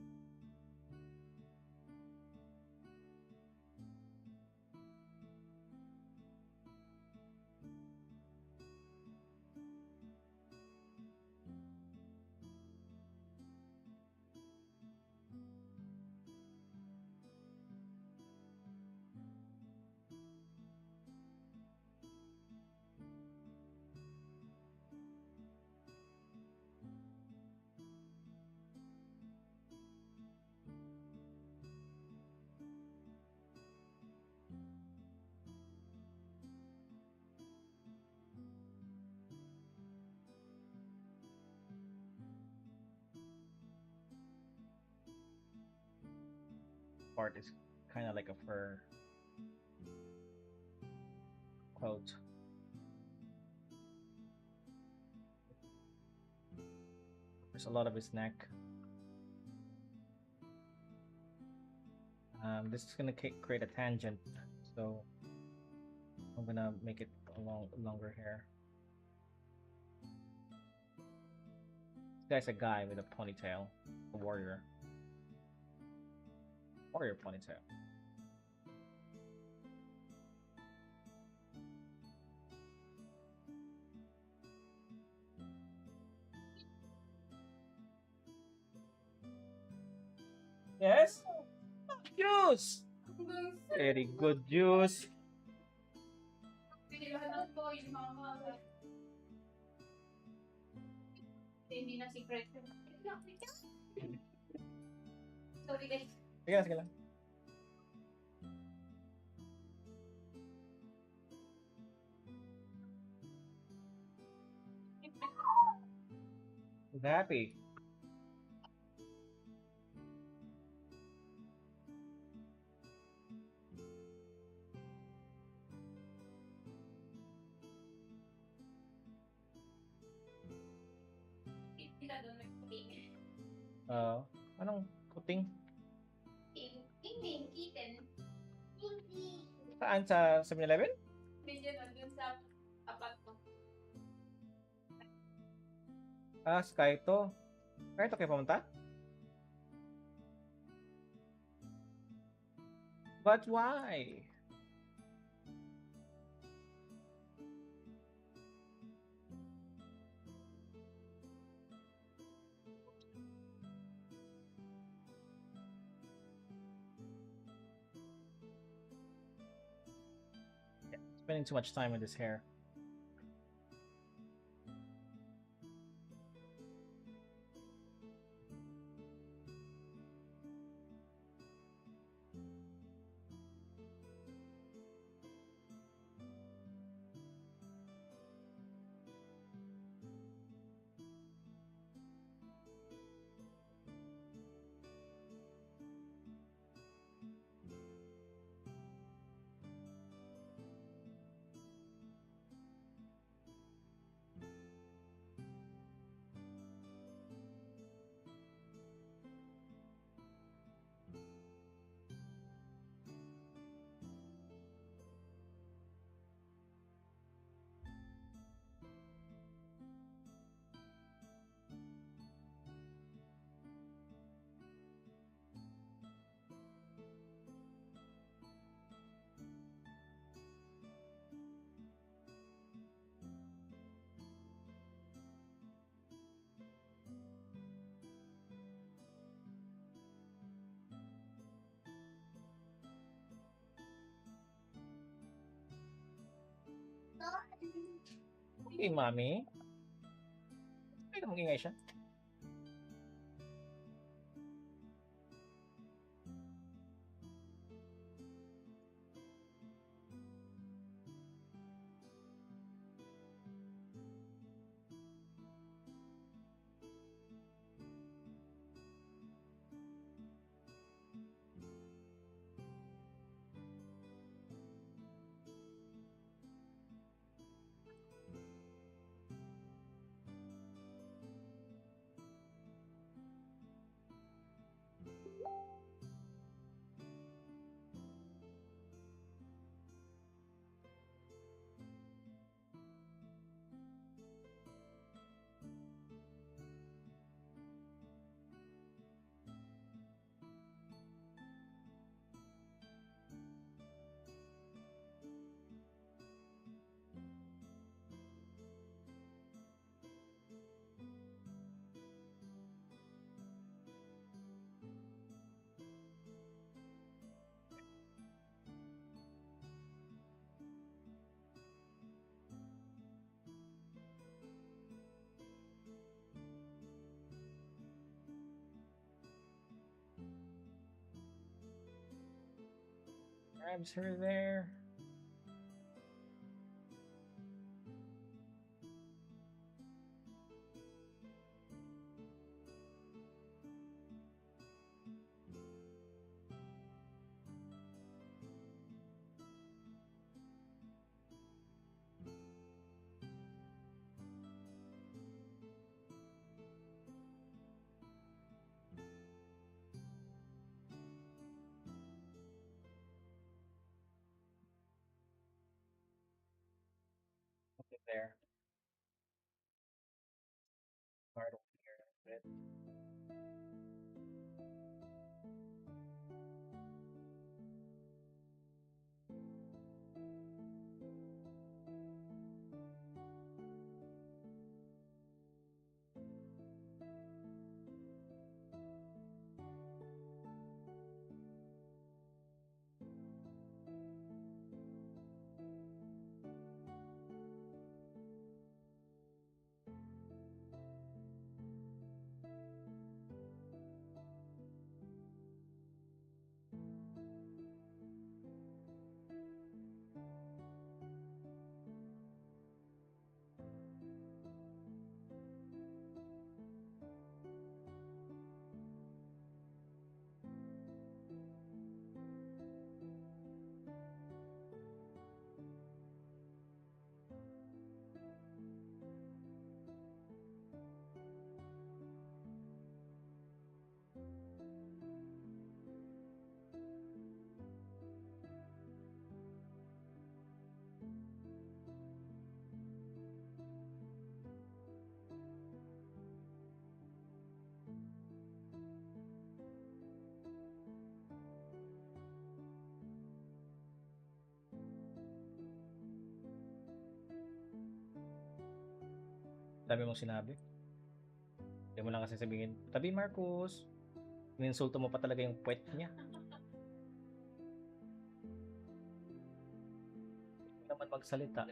S1: Part is kind of like a fur coat. There's a lot of his neck. This is gonna create a tangent, so I'm gonna make it a longer hair. This guy's a guy with a ponytail, a warrior ponytail. Yes, juice. Very good juice.
S2: Hindi na secret. Sorry guys.
S1: Sige lang. He's happy.
S2: Sila doon nagputing.
S1: Anong puting?
S2: King, kitten.
S1: Saan sa 7-Eleven?
S2: Medyo doon sa apat ko.
S1: Sky to. Sky to kayo pumunta? But why? Spending too much time with his hair. Hey, mami. Ay, ingay siya. Grabs her there. There. Hard here. Dami mong sinabi. Hindi mo lang kasi sabihin, tabi Marcos. Ininsulto mo pa talaga yung puwet niya. Hindi naman magsalita.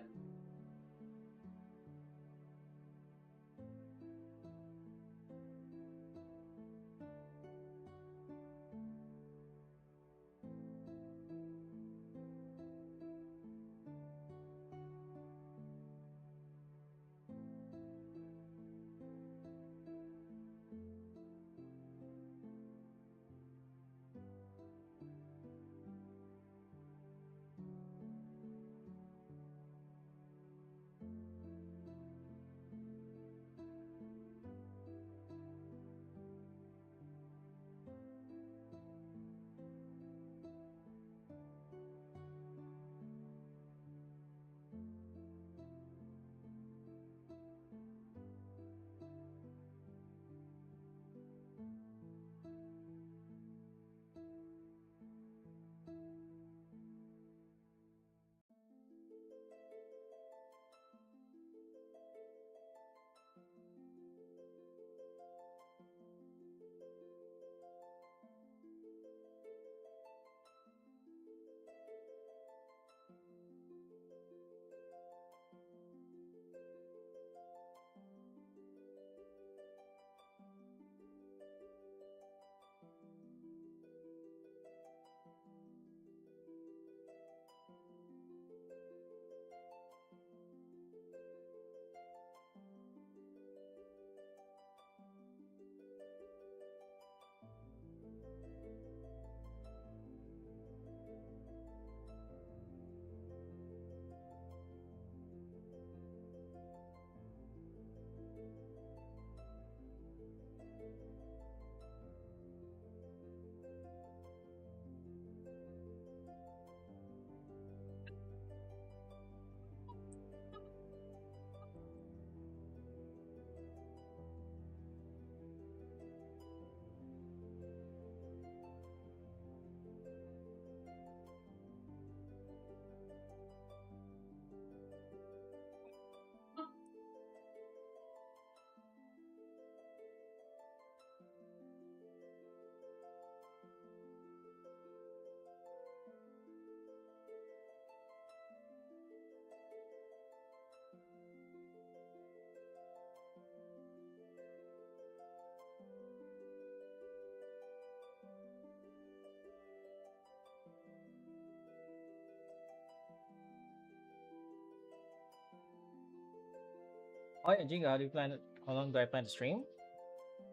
S1: Oh yeah, Jingo, how do you plan? How long do I plan to stream?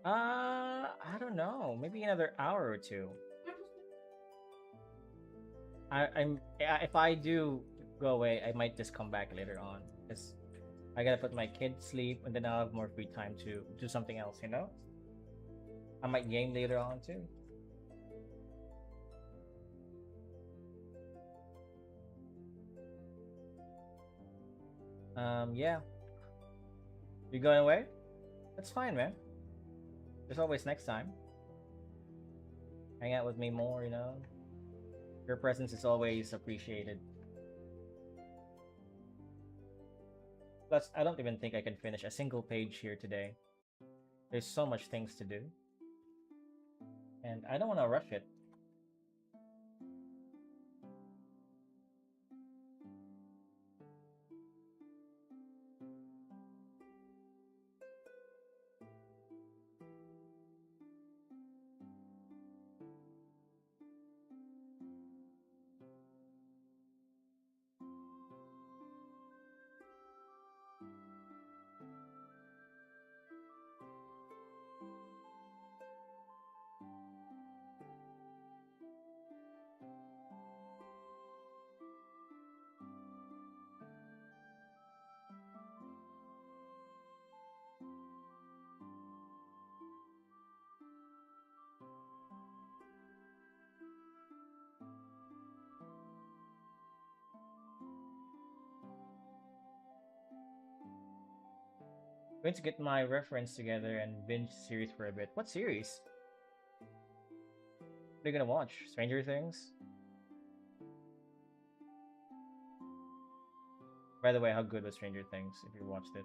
S1: I don't know. Maybe another hour or two. If I do go away, I might just come back later on because I gotta put my kid to sleep and then I'll have more free time to do something else. You know, I might game later on too. Yeah, you going away? That's fine, man. There's always next time. Hang out with me more, you know. Your presence is always appreciated. Plus, I don't even think I can finish a single page here today. There's so much things to do, and I don't want to rush it. Going to get my reference together and binge series for a bit. What series? What are you gonna watch? Stranger Things? By the way, how good was Stranger Things if you watched it?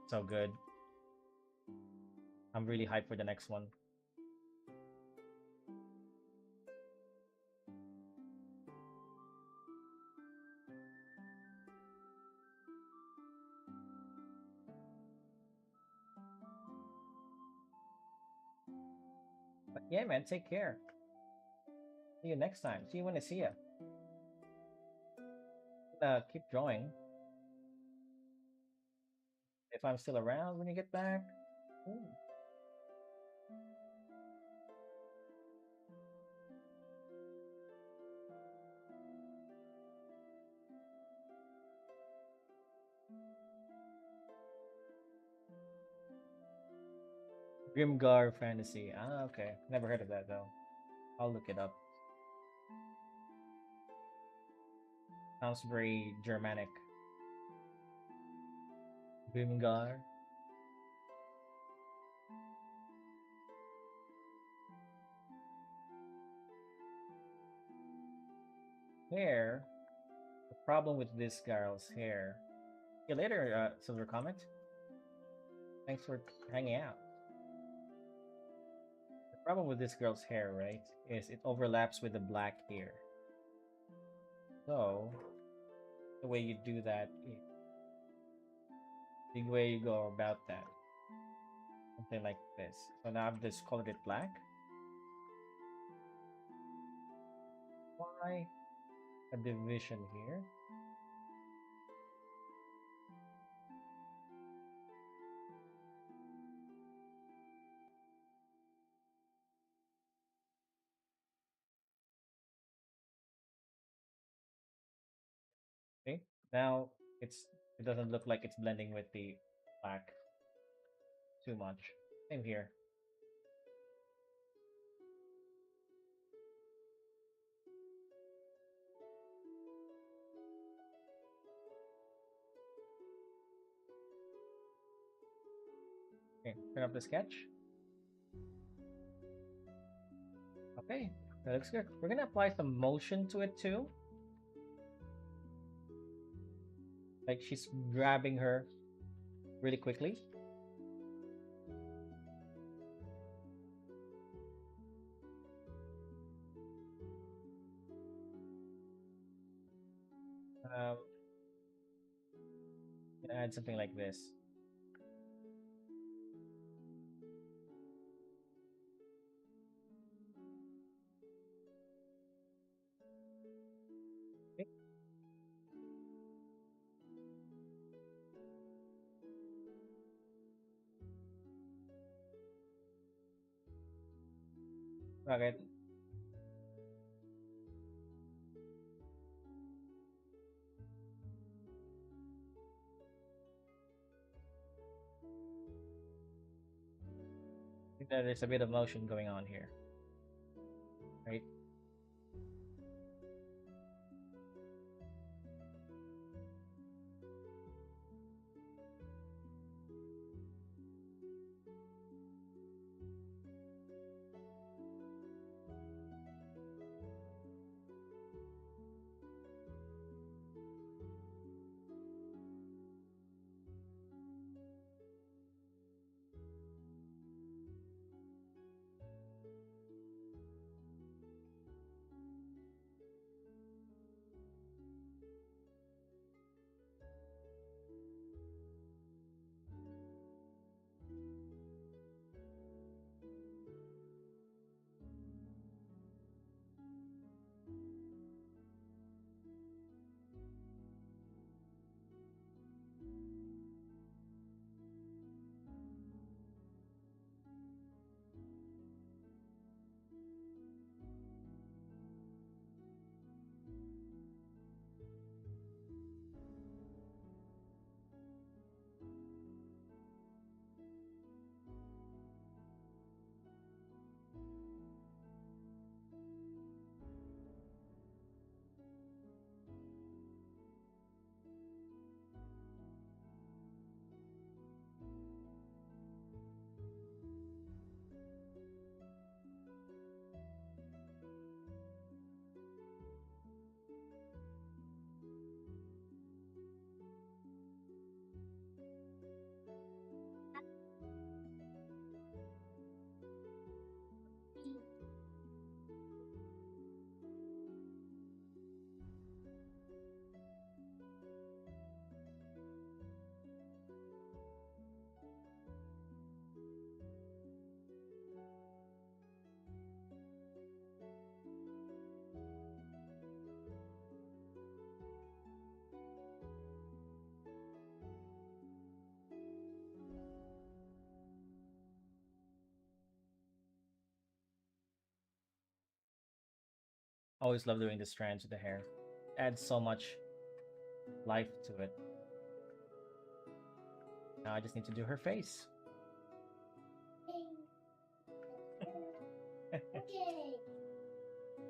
S1: So good. I'm really hyped for the next one. But yeah, man, take care. See you next time. See you when I see you. Keep drawing. If I'm still around when you get back. Ooh. Grimgar Fantasy. Ah, okay. Never heard of that though. I'll look it up. Sounds very Germanic. Grimgar. Hair. The problem with this girl's hair. See you later, Silver Comet. Thanks for hanging out. The problem with this girl's hair, right, is it overlaps with the black hair. So, the way you do that, the way you go about that, something like this. So now I've just colored it black. Why a division here? Okay, now it doesn't look like it's blending with the black too much. Same here. Okay, turn up the sketch. Okay, that looks good. We're gonna apply some motion to it too. Like she's grabbing her really quickly. Um, add something like this. Okay. Okay. I think that there's a bit of motion going on here, right? Always love doing the strands of the hair. Adds so much life to it. Now I just need to do her face.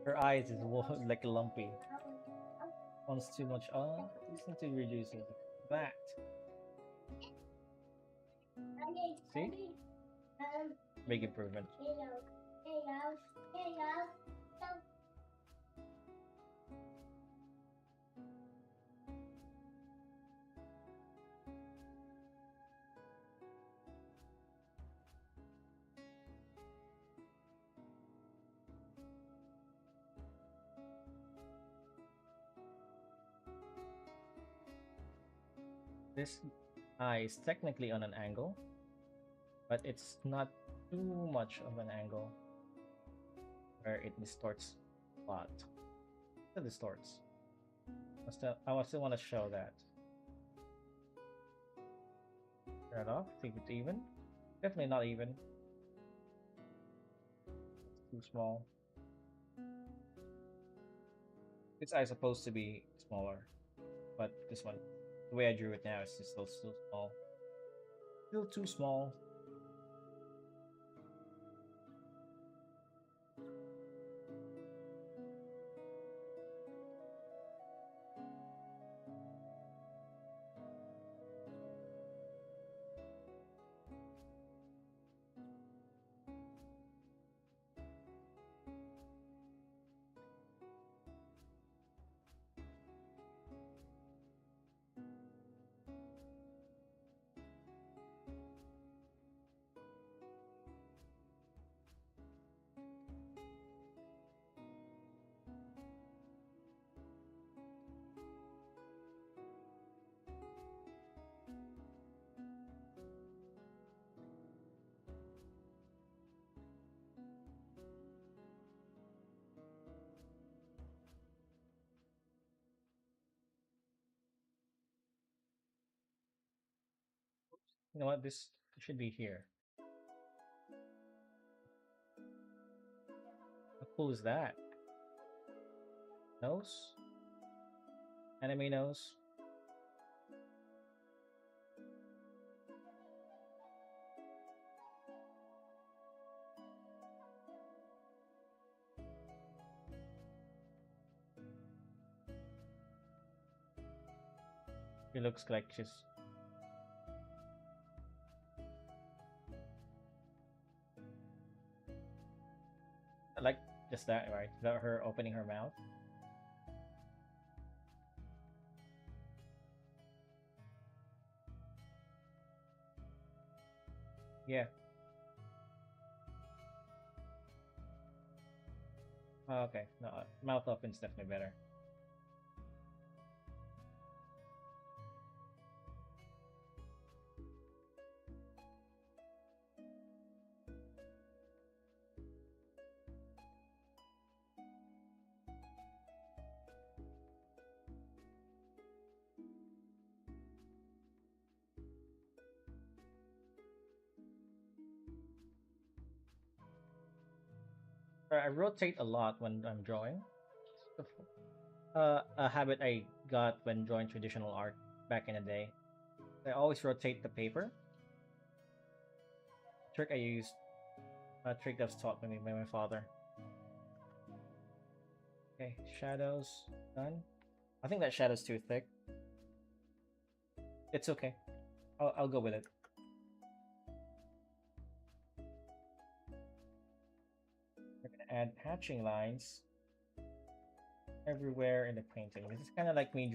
S1: Her eyes is like lumpy. Wants too much. Oh, just need to reduce it. That. See? Big improvement. This eye is technically on an angle, but it's not too much of an angle where it distorts a lot. It distorts. I still want to show that. Turn it off, keep it even. Definitely not even. It's too small. This eye is supposed to be smaller, but this one, the way I drew it now, is just still small. Still too small. You know what? This should be here. cool is that? Nose? Anime nose? She looks like she's. I like just that, right? Without her opening her mouth. Yeah. Oh, okay. No, mouth open's definitely better. I rotate a lot when I'm drawing. A habit I got when drawing traditional art back in the day. I always rotate the paper. Trick I used. A trick that was taught me by my father. Okay, shadows done. I think that shadow's too thick. It's okay. I'll go with it. We're gonna add hatching lines everywhere in the painting. This is kind of like me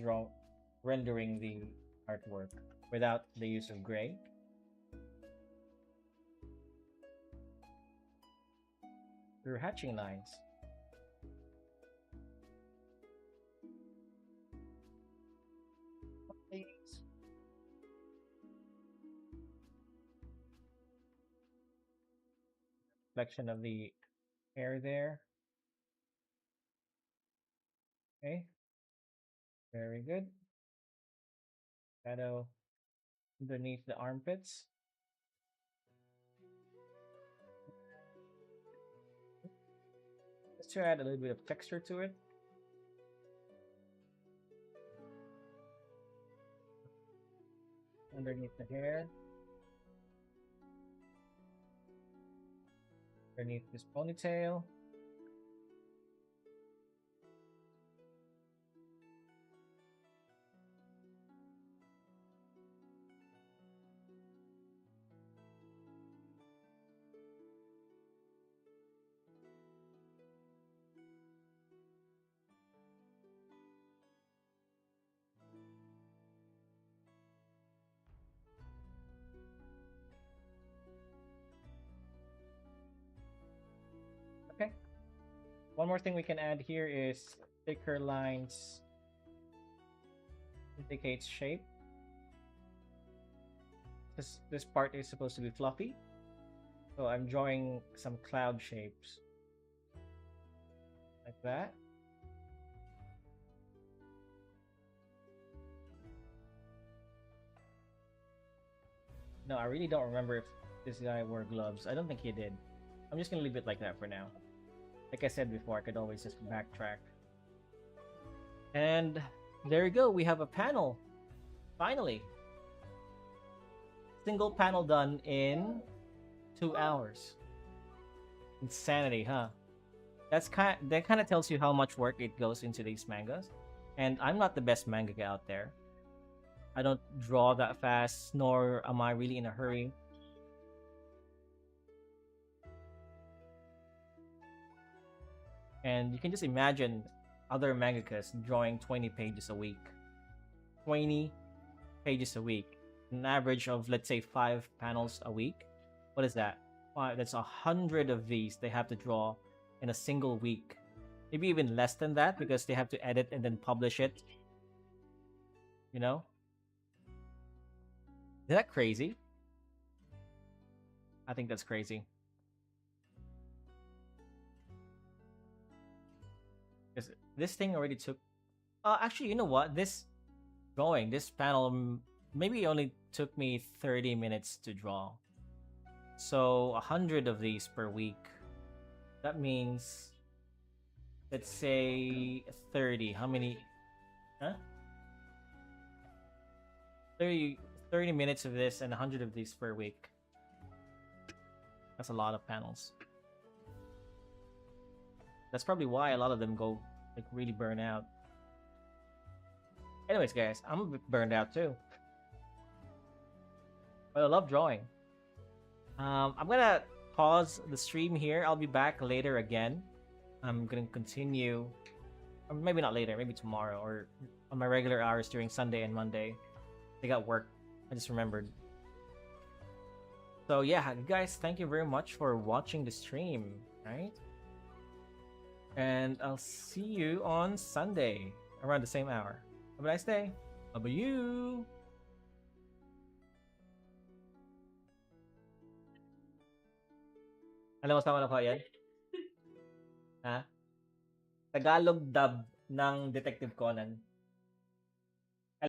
S1: rendering the artwork without the use of gray. Through hatching lines. Please. Reflection of the hair there. Okay. Very good. Shadow underneath the armpits. Just to add a little bit of texture to it. Underneath the hair. Underneath this ponytail. Okay. One more thing we can add here is thicker lines indicates shape. This part is supposed to be fluffy. So I'm drawing some cloud shapes. Like that. No, I really don't remember if this guy wore gloves. I don't think he did. I'm just gonna leave it like that for now. Like I said before, I could always just backtrack. And there you go, we have a panel. Finally. Single panel done in 2 hours. Insanity, huh? That kind of tells you how much work it goes into these mangas. And I'm not the best mangaka out there. I don't draw that fast, nor am I really in a hurry. And you can just imagine other mangakas drawing 20 pages a week. 20 pages a week. An average of, let's say, 5 panels a week. What is that? That's 100 of these they have to draw in a single week. Maybe even less than that because they have to edit and then publish it. You know? Is that crazy? I think that's crazy. Because this thing already took... actually, you know what? This panel, maybe only took me 30 minutes to draw. So 100 of these per week. That means let's say 30. How many? Huh? 30 minutes of this and 100 of these per week. That's a lot of panels. That's probably why a lot of them go like really burn out. Anyways, guys, I'm a bit burned out too. But I love drawing. I'm gonna pause the stream here. I'll be back later again. I'm gonna continue, or maybe not later, maybe tomorrow, or on my regular hours during Sunday and Monday. I got work. I just remembered. So yeah, guys, thank you very much for watching the stream, right? And I'll see you on Sunday around the same hour. Have a nice day. How about you? Ano mas naman ako yan? Ha? Tagalog dub ng Detective Conan.